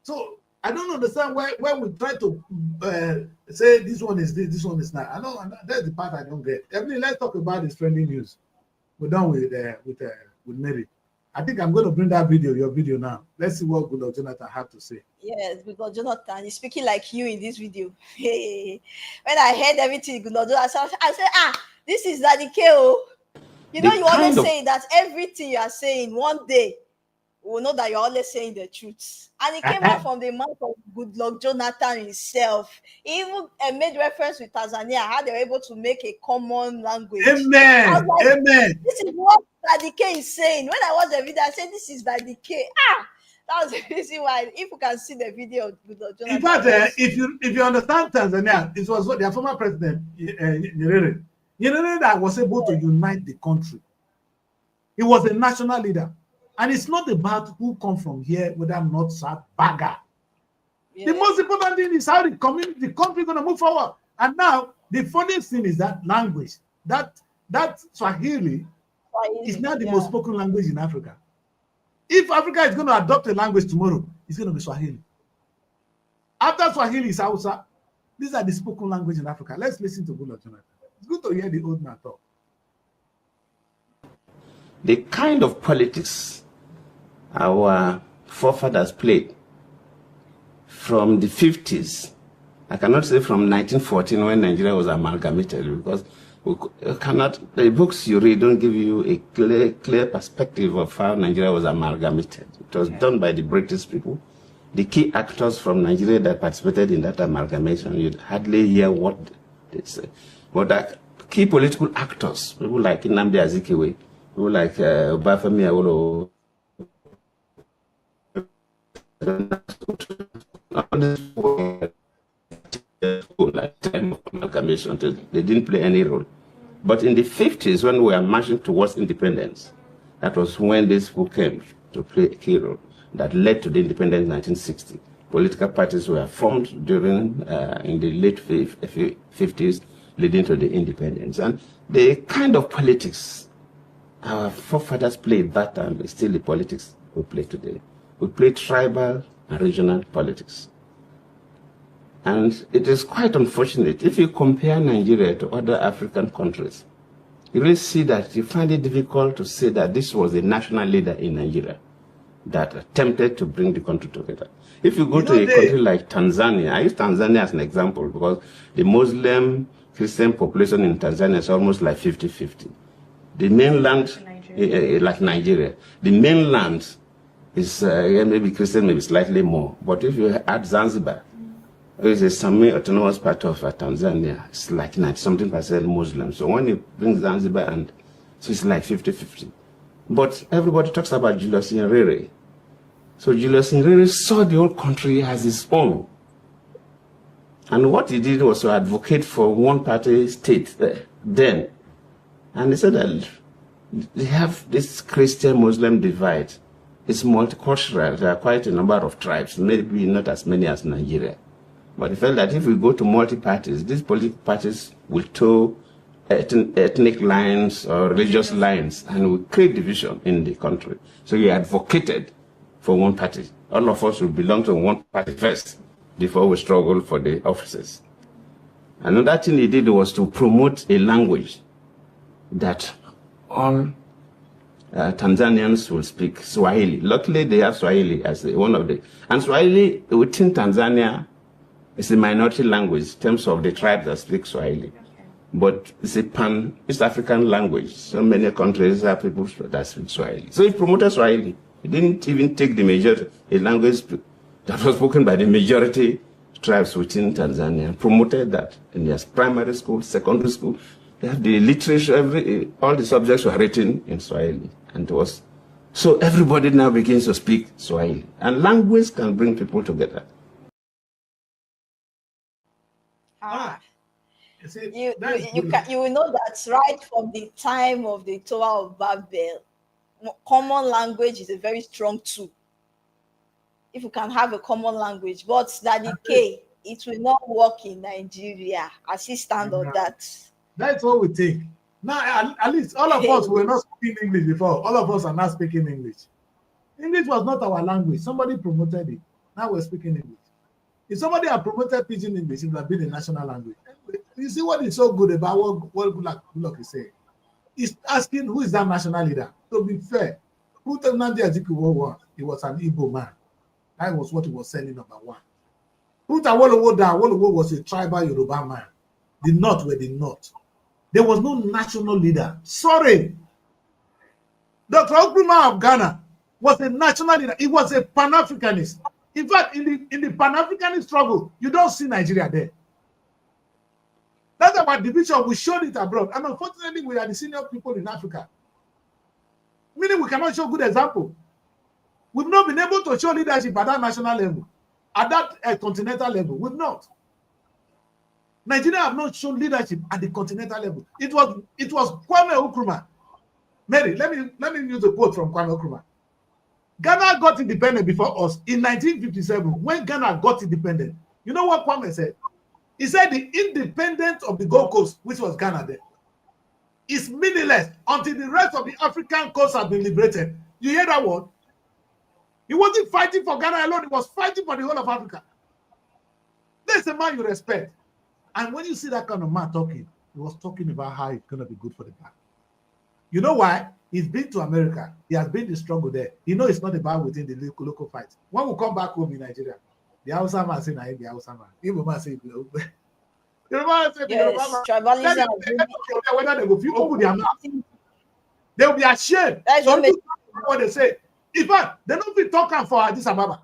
So I don't understand why we try to say this one is this one is not. I know that's the part I don't get. Evelyn, let's talk about this trending news. We're done with Mary. I think I'm going to bring that video, your video now. Let's see what Goodluck Jonathan had to say. Yes, Goodluck Jonathan is speaking like you in this video. When I heard everything, Goodluck Jonathan, I said, this is Daddy K.O. You know, you always say that everything you are saying, one day, we will know that you're always saying the truth. And it came out from the mouth of Goodluck Jonathan himself. He even made reference with Tanzania, how they were able to make a common language. Amen. Like, amen. This is what Daddy K is saying. When I watched the video, I said, this is Daddy K. That was the reason why, if you can see the video of Goodluck Jonathan. In fact, if you understand Tanzania, it was what their former president, Nyerere that was able to unite the country. He was a national leader. And it's not about who come from here, whether north, south, bagger. Yeah. The most important thing is how the country is going to move forward. And now, the funniest thing is that language, that Swahili is now the most spoken language in Africa. If Africa is going to adopt a language tomorrow, it's going to be Swahili. After Swahili is Hausa. These are the spoken language in Africa. Let's listen to Goodluck Jonathan. It's good to hear the old man talk. The kind of politics our forefathers played from the 50s, I cannot say from 1914 when Nigeria was amalgamated, because the books you read don't give you a clear perspective of how Nigeria was amalgamated. It was done by the British people the key actors from Nigeria that participated in that amalgamation, you'd hardly hear what they say. But the key political actors, people like Nnamdi Azikiwe, people like Obafemi Awolowo, like time of amalgamation, they didn't play any role. But in the 50s, when we were marching towards independence, that was when this book came to play a key role that led to the independence in 1960. Political parties were formed during in the late 50s, leading to the independence. And the kind of politics our forefathers played that time is still the politics we play today. We play tribal and regional politics. And it is quite unfortunate. If you compare Nigeria to other African countries, you really see that you find it difficult to say that this was a national leader in Nigeria that attempted to bring the country together. If you go to a country like Tanzania, I use Tanzania as an example because the Muslim Christian population in Tanzania is almost like 50-50. The mainland, like Nigeria, the mainland is maybe Christian, maybe slightly more. But if you add Zanzibar, it's a semi-autonomous part of Tanzania. It's like 90-something% Muslim. So when you bring Zanzibar, and so it's like 50-50. But everybody talks about Julius Nyerere. So Julius Nyerere saw the whole country as his own. And what he did was to advocate for one-party state then. And he said that they have this Christian-Muslim divide. It's multicultural. There are quite a number of tribes, maybe not as many as Nigeria. But he felt that if we go to multi-parties, these political parties will toe ethnic lines or religious lines and will create division in the country. So he advocated for one party. All of us will belong to one party first before we struggle for the offices. Another thing he did was to promote a language that all Tanzanians will speak, Swahili. Luckily, they have Swahili as one of the... And Swahili within Tanzania is a minority language in terms of the tribes that speak Swahili. But it's a pan-East African language. So many countries have people that speak Swahili. So he promoted Swahili. He didn't even take the majority, a language that was spoken by the majority tribes within Tanzania, promoted that in their primary school, secondary school. They have the literature, all the subjects were written in Swahili. And it was, so everybody now begins to speak Swahili. And language can bring people together. You will know that right from the time of the Tower of Babel, common language is a very strong tool. If you can have a common language, but that decay, it will not work in Nigeria. As we stand on that. That's what we think. Now, at least all of us were not speaking English before. All of us are not speaking English. English was not our language. Somebody promoted it. Now we're speaking English. If somebody had promoted Pidgin English, it would have been a national language. You see what is so good about what Goodluck is saying? He's asking who is that national leader. To be fair, who told Nnamdi Azikiwe was? He was an Igbo man. That was what he was saying, number one. Who Awolowo was a tribal Yoruba man. The North were the North. There was no national leader. Sorry. Dr. Nkrumah of Ghana was a national leader. He was a Pan-Africanist. In fact, in the Pan-Africanist struggle, you don't see Nigeria there. That's our division. We showed it abroad. And unfortunately, we are the senior people in Africa. Meaning we cannot show good example. We've not been able to show leadership at that national level, at that continental level. We've not. Nigeria have not shown leadership at the continental level. It was Kwame Nkrumah. Mary, let me use a quote from Kwame Nkrumah. Ghana got independent before us in 1957. When Ghana got independent, you know what Kwame said? He said the independence of the Gold Coast, which was Ghana then, is meaningless until the rest of the African coast has been liberated. You hear that word? He wasn't fighting for Ghana alone. He was fighting for the whole of Africa. There's a man you respect. And when you see that kind of man talking, he was talking about how it's going to be good for the back. You know why? He's been to America. He has been the struggle there. He knows it's not about within the local fight. When we come back home in Nigeria, the Hausa man say, "I am the Hausa man." Igbo man say, yes, tribalism. Whether they will feel open their mouth, they will be ashamed. That's what they say. In fact, they don't be talking for Addis Ababa.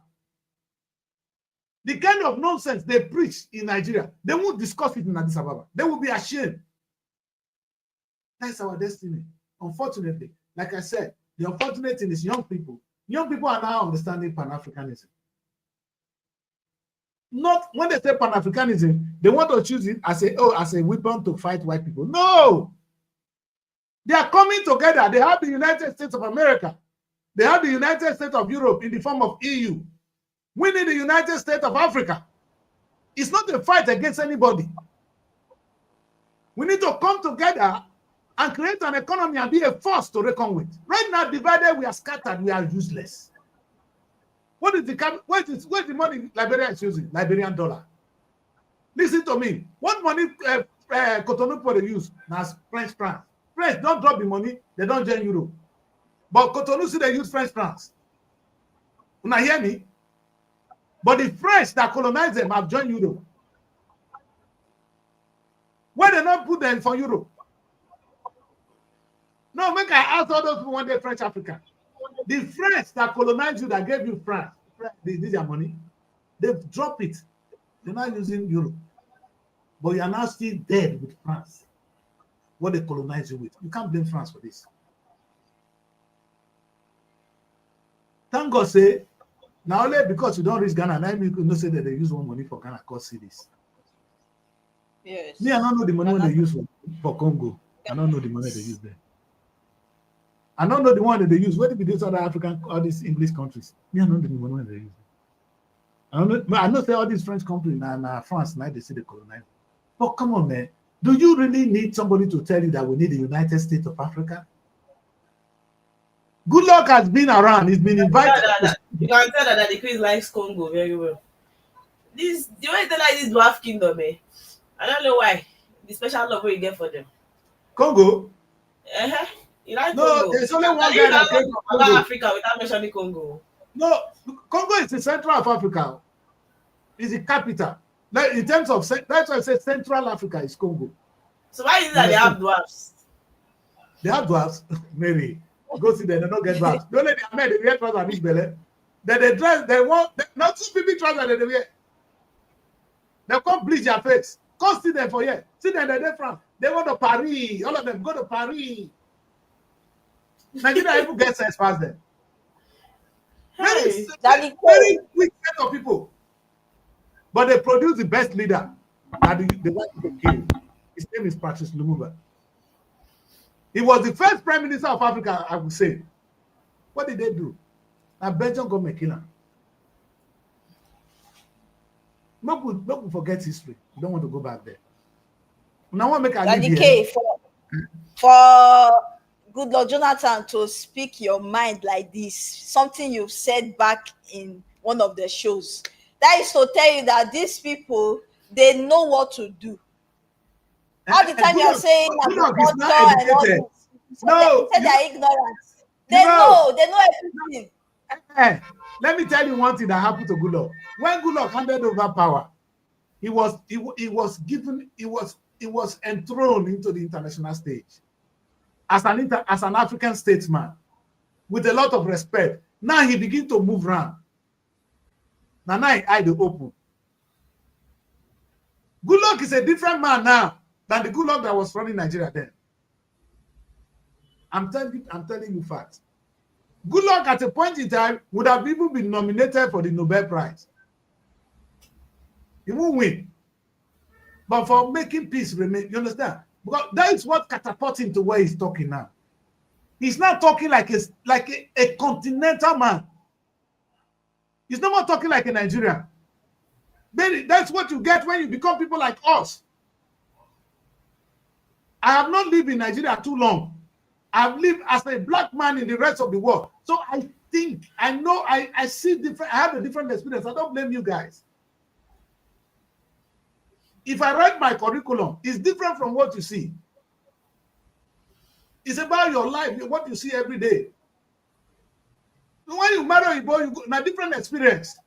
The kind of nonsense they preach in Nigeria, they won't discuss it in Addis Ababa. They will be ashamed. That's our destiny. Unfortunately, like I said, the unfortunate thing is young people. Young people are now understanding Pan-Africanism. Not when they say Pan-Africanism, they want to choose it as a weapon to fight white people. No! They are coming together. They have the United States of America. They have the United States of Europe in the form of EU. We need the United States of Africa. It's not a fight against anybody. We need to come together and create an economy and be a force to reckon with. Right now, divided, we are scattered, we are useless. What is the money Liberia is using? Liberian dollar. Listen to me. What money Cotonou they use? Now French francs. French don't drop the money, they don't join Euro. But Cotonou see they use French francs. You not hear me? But the French that colonized them have joined Euro. Why they not put them for Euro? No, make I ask all those people when they French African. The French that colonized you, that gave you France, this is their money. They've dropped it. They're not using Euro. But you are now still dead with France. What they colonized you with. You can't blame France for this. Thank God say, now only because you don't reach Ghana, now you could not say that they use one money for Ghana called cities. Yes. Me, I don't know the money when they use for Congo. I don't know the money they use there. I don't know the one that they use. Where did these other African, all these English countries? Me, I don't know the money they use. I know say all these French countries now France, now they say they colonize. But come on, man. Do you really need somebody to tell you that we need the United States of Africa? Good luck has been around. He's been invited. You can tell that the Queen likes Congo very well. The way they like this dwarf kingdom, I don't know why. The special love you get for them. Congo? You like No, Congo? there's only one guy that came from about Congo. Africa without mentioning Congo. No, Congo is the center of Africa. It's the capital. Like in terms of, that's why I say Central Africa is Congo. So why is it that they have dwarfs? They have dwarfs, maybe. Go see them, they don't get dwarfs. Don't let them they wear trousers and big belly. Then they dress, not too big trousers that they wear. They come bleach their face. Come see them for here. See them, they're different. They go to Paris. All of them go to Paris. Nigeria even gets as fast them. Very quick set of people. But they produce the best leader that the white people kill. His name is Patrice Lumumba. He was the first prime minister of Africa, I would say. What did they do? Now Belgium government kill him. Don't forget history. You don't want to go back there. Now I want to make a Daddy for Goodluck Jonathan to speak your mind like this, something you've said back in one of the shows. That is to tell you that these people, they know what to do. All the time you're saying that no, they're ignorant. They know everything. Let me tell you one thing that happened to Goodluck. When Goodluck handed over power, he was enthroned into the international stage as an African statesman with a lot of respect. Now he begins to move around. Now he eye the open. Goodluck is a different man now than the Goodluck that was running Nigeria then. I'm telling you facts. Goodluck at a point in time would have even been nominated for the Nobel Prize. He won't win. But for making peace remain, you understand? Because that is what catapulted him to where he's talking now. He's not talking like a continental man. He's no more talking like a Nigerian. That's what you get when you become people like us. I have not lived in Nigeria too long. I've lived as a black man in the rest of the world. So I think, I know, I see different, I have a different experience. I don't blame you guys. If I write my curriculum, it's different from what you see. It's about your life, what you see every day. When you marry a boy, you go a different experience.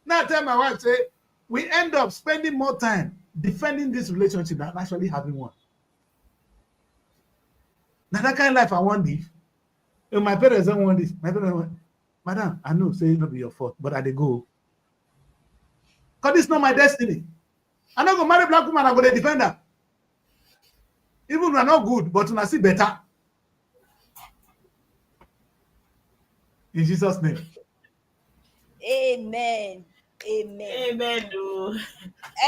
Now I tell my wife, say, we end up spending more time defending this relationship than actually having one. Now that kind of life I want this. My parents don't want this. My parents want. Madam, I know, say it not be your fault, but I dey go. Because this not my destiny. I'm not going to marry black woman, I'm going to defend her. Even when I'm not good, but when I see better. In Jesus' name. Amen. Amen. Amen. Oh.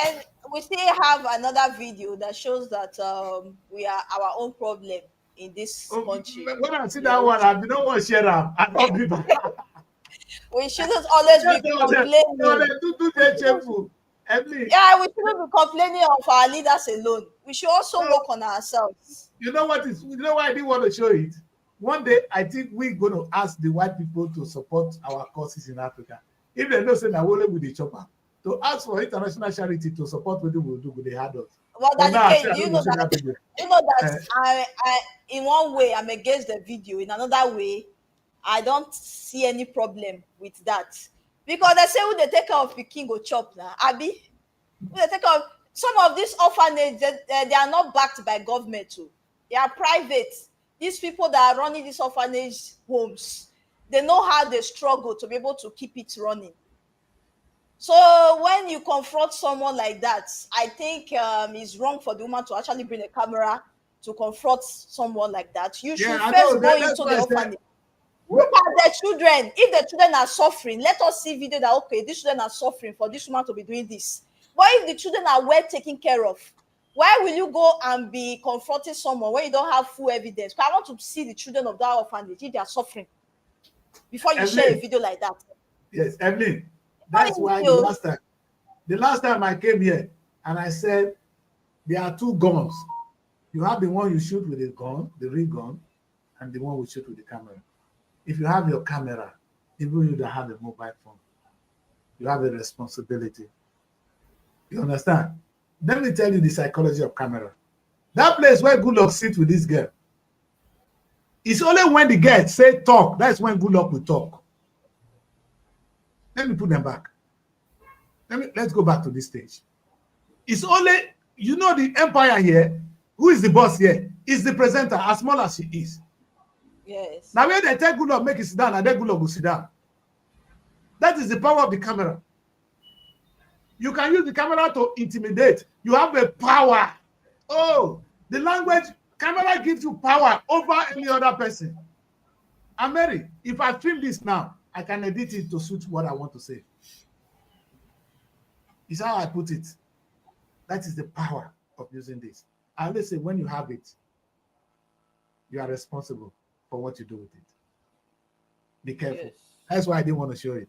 And we still have another video that shows that we are our own problem in this country. When I see that one, I don't want to share them. I don't be bad. We shouldn't always be complaining. Yeah, we shouldn't be complaining of our leaders alone. We should also work on ourselves. You know what is? You know why I didn't want to show it? One day, I think we're going to ask the white people to support our causes in Africa. If they don't say that we're with the chopper, to ask for international charity to support what they will do with the adults. Well, you know that I in one way I'm against the video. In another way, I don't see any problem with that. Because they say when they take care of the king go chop now. Abi, when they take care of some of these orphanages, they are not backed by government too. They are private. These people that are running these orphanage homes, they know how they struggle to be able to keep it running. So when you confront someone like that, I think it's wrong for the woman to actually bring a camera to confront someone like that. You should first go into the orphanage. Look at the children. If the children are suffering, let us see video that, okay, these children are suffering for this woman to be doing this. But if the children are well taken care of, why will you go and be confronting someone when you don't have full evidence? Because I want to see the children of that orphanage if they are suffering before you share a video like that. Yes, Evelyn. That's why the last time I came here and I said there are two guns. You have the one you shoot with a gun, the real gun, and the one we shoot with the camera. If you have your camera, even you don't have a mobile phone, you have a responsibility. You understand? Let me tell you the psychology of camera. That place where Goodluck sits with this girl, it's only when the girl say talk, that's when Goodluck will talk. Let me put them back. Let's go back to this stage. It's only, you know, the empire here, who is the boss here, is the presenter, as small as she is. Yes. Now when they tell Goodluck make it sit down, and then Goodluck will sit down. That is the power of the camera. You can use the camera to intimidate. You have a power. Oh, the language, camera gives you power over any other person. And Mary, if I film this now, I can edit it to suit what I want to say. It's how I put it. That is the power of using this. I always say when you have it, you are responsible for what you do with it. Be careful. Yes. That's why I didn't want to show it.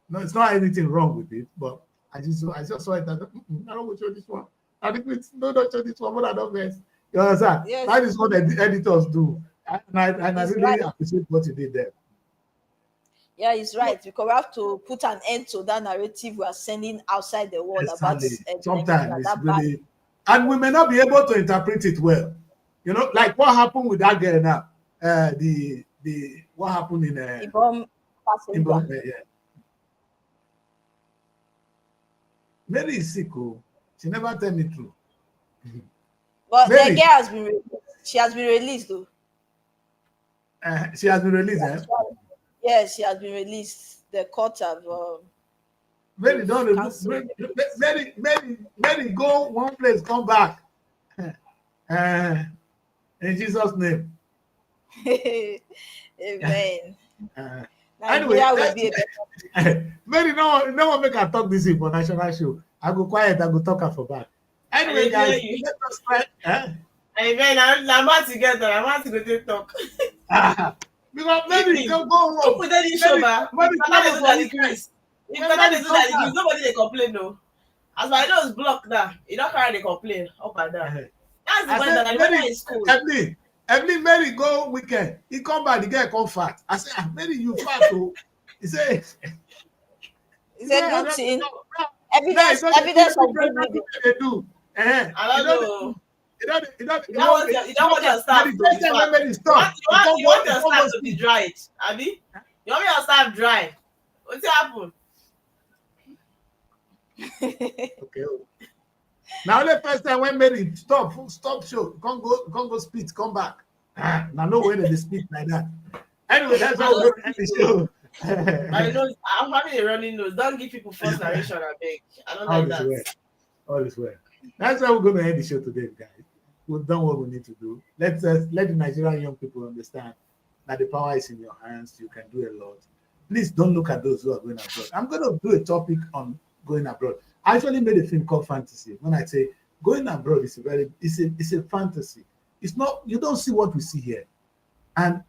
No, it's not anything wrong with it, but I just saw it. I don't want to show this one. I think don't show this one, but I don't guess. You understand? Yes. That is what the editors do. And I really appreciate what you did there. Yeah, it's right. Because we have to put an end to that narrative we are sending outside the world about sometimes it's really, and we may not be able to interpret it well. You know, like what happened with that girl now. The what happened in Ibom, yeah. Mary is sick. She never tell me true. But Mary, the girl she has been released though. She has been released, Yes, she has been released. The court have Mary, don't Mary, go one place, come back. In Jesus' name. Amen. Anyway, Mary, no one make her talk this for national show. I go quiet, I go talk her for back. Anyway, guys, let us try. Amen. I'm about to get there. I'm about to go to talk. Because maybe don't go wrong. If they do that, nobody they complain though. As my nose blocked now, you don't carry the complain up and down. That's the one that I is cool. Evelyn, Mary go weekend. He come back, the girl come fat. I say, Mary, you fat too. He say, it's a good thing. Evidence of good living. They do. I don't know. You don't want your staff to be dry. You want your staff to be dried, Abi? You want your staff dry? What's happened? Okay. Now the first time when Mary stop show, come go speak, come back. Now no way they speak like that. Anyway, that's how we end the show. My nose, I'm having a running nose. Don't give people false narration, I beg. I don't All like is that. well. All is well. That's why we're going to end the show today, guys. We've done what we need to do. Let the Nigerian young people understand that the power is in your hands. You can do a lot. Please don't look at those who are going abroad. I'm going to do a topic on going abroad. I actually made a film called Fantasy. When I say going abroad is it's a fantasy. It's not, you don't see what we see here. And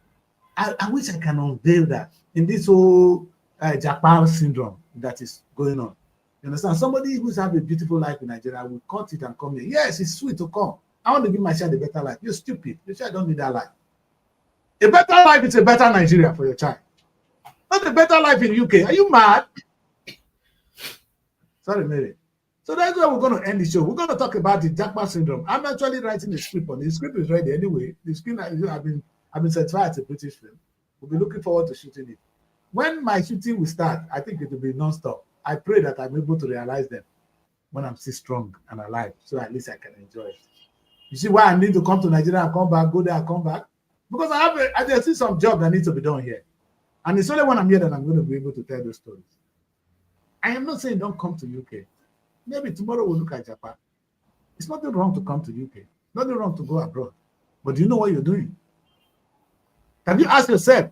I wish I can unveil that in this whole Japan syndrome that is going on. You understand? Somebody who's have a beautiful life in Nigeria will cut it and come here. Yes, it's sweet to come. I want to give my child a better life. You're stupid. Your child don't need that life. A better life is a better Nigeria for your child. Not a better life in UK. Are you mad? Sorry, Mary. So that's why we're going to end the show. We're going to talk about the Japan syndrome. I'm actually writing the script on it. The script is ready anyway. The script I've been certified as a British film. We'll be looking forward to shooting it. When my shooting will start, I think it will be non-stop. I pray that I'm able to realize them when I'm still strong and alive, so at least I can enjoy it. You see why I need to come to Nigeria and come back, go there and come back? Because I see some job that needs to be done here. And it's only when I'm here that I'm going to be able to tell those stories. I am not saying don't come to UK. Maybe tomorrow we'll look at Japan. It's nothing wrong to come to UK. Nothing wrong to go abroad. But do you know what you're doing? Have you asked yourself,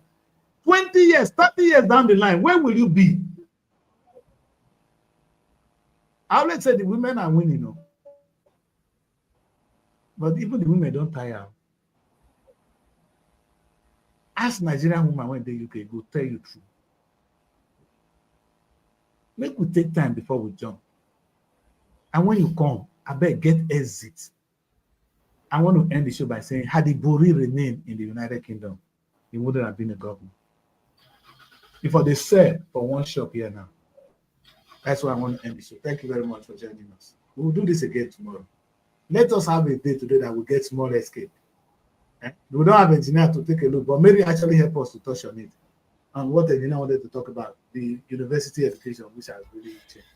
20 years, 30 years down the line, where will you be? I always say the women are winning, no? But even the women don't tire. Ask Nigerian woman when they UK go tell you true. Make we take time before we jump. And when you come, I bet get exit. I want to end the show by saying, had Ibori remained in the United Kingdom, he wouldn't have been a governor. Before they said for one shop here now. That's why I want to end the show. Thank you very much for joining us. We will do this again tomorrow. Let us have a day today that will get small escape. We don't have engineer to take a look, but maybe actually help us to touch on it. And what the engineer wanted to talk about, the university education, which has really changed.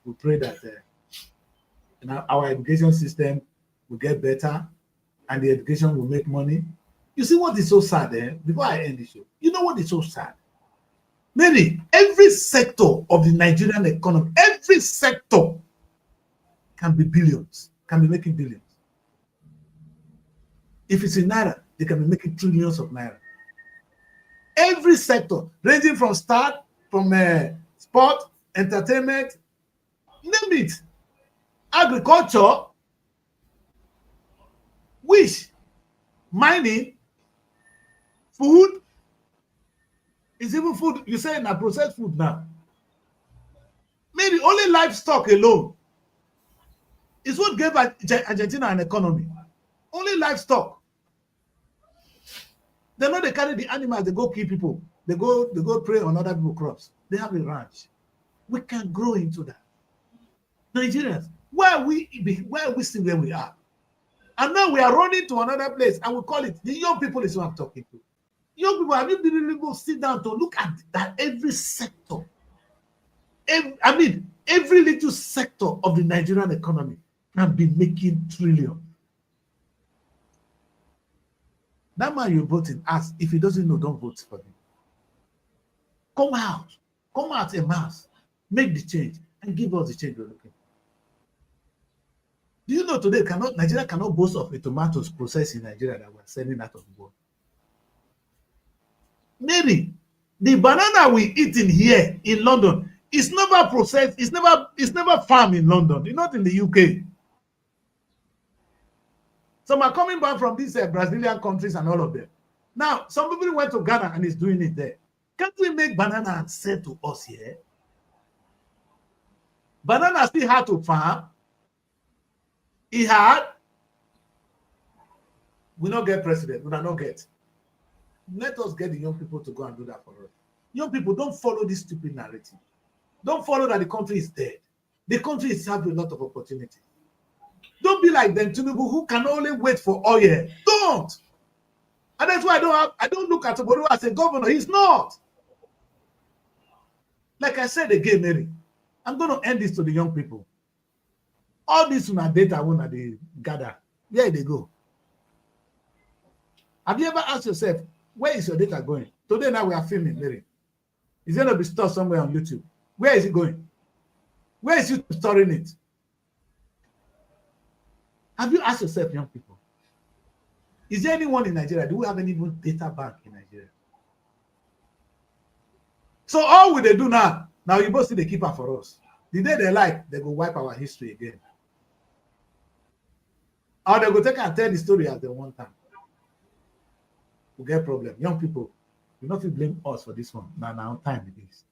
We pray that our education system will get better and the education will make money. You see what is so sad, before I end the show, you know what is so sad? Mary, every sector of the Nigerian economy, every sector can be billions, can be making billions. If it's in Naira, they can be making trillions of Naira. Every sector, ranging from sport, entertainment, name it, agriculture, which, mining, food, is even food, you say na processed food now. Maybe only livestock alone is what gave Argentina an economy. Only livestock. They know they carry the animals, they go kill people. They go prey on other people's crops. They have a ranch. We can grow into that. Nigerians, why are we still where we are? And now we are running to another place and we call it, the young people is what I'm talking to. Young people, have you been really go sit down to look at that every sector? Every little sector of the Nigerian economy can be making trillions. That man you're voting, ask, if he doesn't know, don't vote for him. Come out en masse, make the change, and give us the change we're looking for. Do you know today Nigeria cannot boast of a tomatoes processed in Nigeria that we're sending out of the world? Maybe the banana we eat in here in London is never processed, it's never farmed in London, it's not in the UK. Some are coming back from these Brazilian countries and all of them. Now, some people went to Ghana and is doing it there. Can't we make banana and sell to us here? Banana still hard to farm. It hard. We not get president. We not get. Let us get the young people to go and do that for us. Young people, don't follow this stupid narrative. Don't follow that the country is dead. The country is having a lot of opportunity. Don't be like them Tinubu who can only wait for oil. Don't. And that's why I don't look at Obodo as a governor. He's not. Like I said again, Mary, I'm going to end this to the young people. All this data when they gather, where they go? Have you ever asked yourself, where is your data going? Today now we are filming, Mary. It's going to be stored somewhere on YouTube. Where is it going? Where is YouTube storing it? Have you asked yourself, young people, is there anyone in Nigeria? Do we have any even data bank in Nigeria? So all will they do now? Now you both see the keeper for us. The day they like, they go wipe our history again. Or they go take and tell the story as they want time. We get problem. Young people, you not blame us for this one. Now time it is.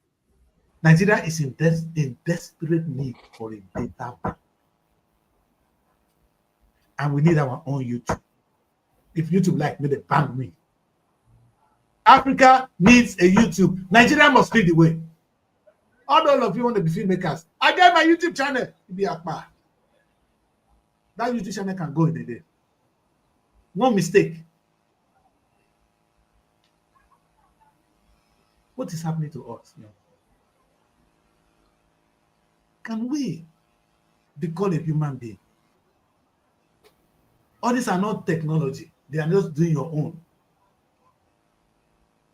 Nigeria is in desperate need for a data bank. And we need our own YouTube. If YouTube like me, they ban me. Africa needs a YouTube. Nigeria must lead the way. All of you want to be filmmakers. I get my YouTube channel. Be Akbar. That YouTube channel can go in a day. One mistake. What is happening to us? Can we be called a human being? All these are not technology. They are just doing your own.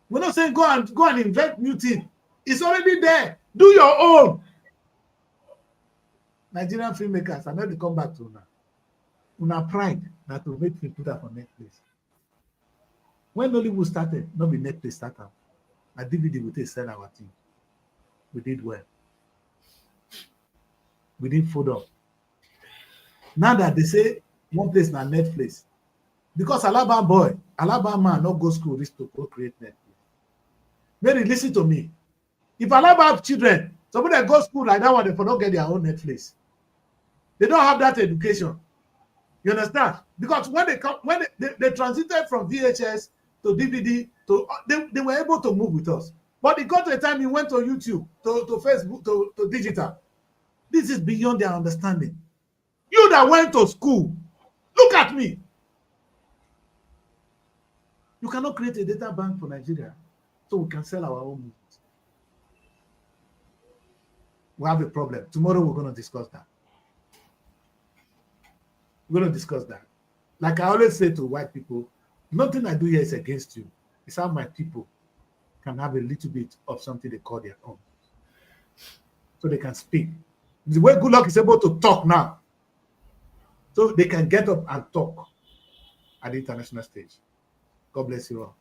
We're not saying go and invent new things. It's already there. Do your own. Nigerian filmmakers, I know they come back to Una. Una pride that to make film put that on Netflix. When Nollywood started, not be Netflix started. A DVD we take sell our thing. We did well. We didn't fold up. Now that they say one place na Netflix, because Alabama man not go school reach to go create Netflix. Mary, listen to me. If Alabama children, somebody that go school like that one, they for not get their own Netflix. They don't have that education. You understand? Because when they transited from VHS to DVD, they were able to move with us. But it got to a time you went to YouTube, to Facebook, to digital. This is beyond their understanding. You that went to school, look at me. You cannot create a data bank for Nigeria so we can sell our own movies. We have a problem. Tomorrow we're going to discuss that. We're going to discuss that. Like I always say to white people, nothing I do here is against you. It's how my people can have a little bit of something they call their own. So they can speak. The way Goodluck is able to talk now, so they can get up and talk at the international stage. God bless you all.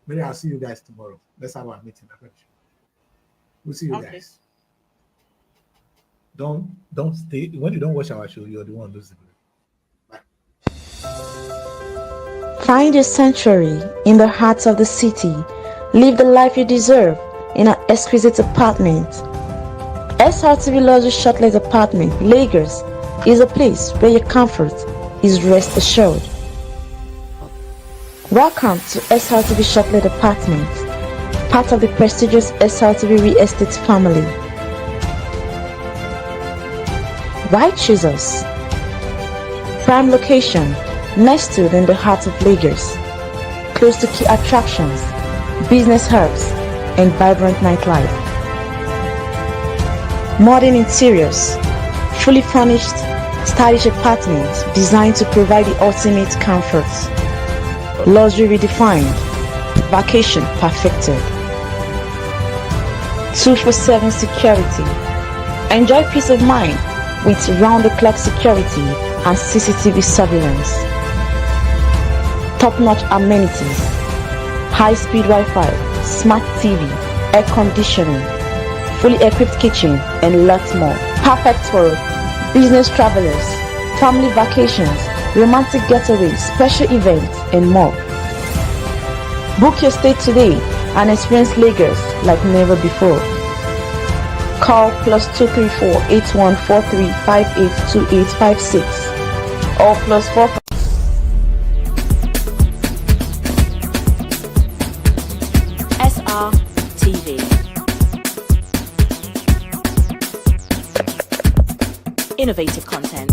Maybe I'll see you guys tomorrow. Let's have our meeting. We'll see you guys. Don't stay. When you don't watch our show, you're the one losing. Bye. Find your sanctuary in the heart of the city. Live the life you deserve in an exquisite apartment. SRTV Luxury Shortlet Apartment, Lagos, is a place where your comfort is rest assured. Welcome to SRTV Shortlet Apartment, part of the prestigious SRTV Real Estate family. Why choose us? Prime location, nestled in the heart of Lagos, close to key attractions, business hubs, and vibrant nightlife. Modern interiors, fully furnished, stylish apartments designed to provide the ultimate comfort. Luxury redefined, vacation perfected. 24/7 security. Enjoy peace of mind with round-the-clock security and CCTV surveillance. Top-notch amenities, high-speed Wi-Fi, smart TV, air conditioning, fully equipped kitchen, and lots more. Perfect for business travelers, family vacations, romantic getaways, special events, and more. Book your stay today and experience Lagos like never before. Call +234 8143 582856 or +45. SRTV. Innovative content.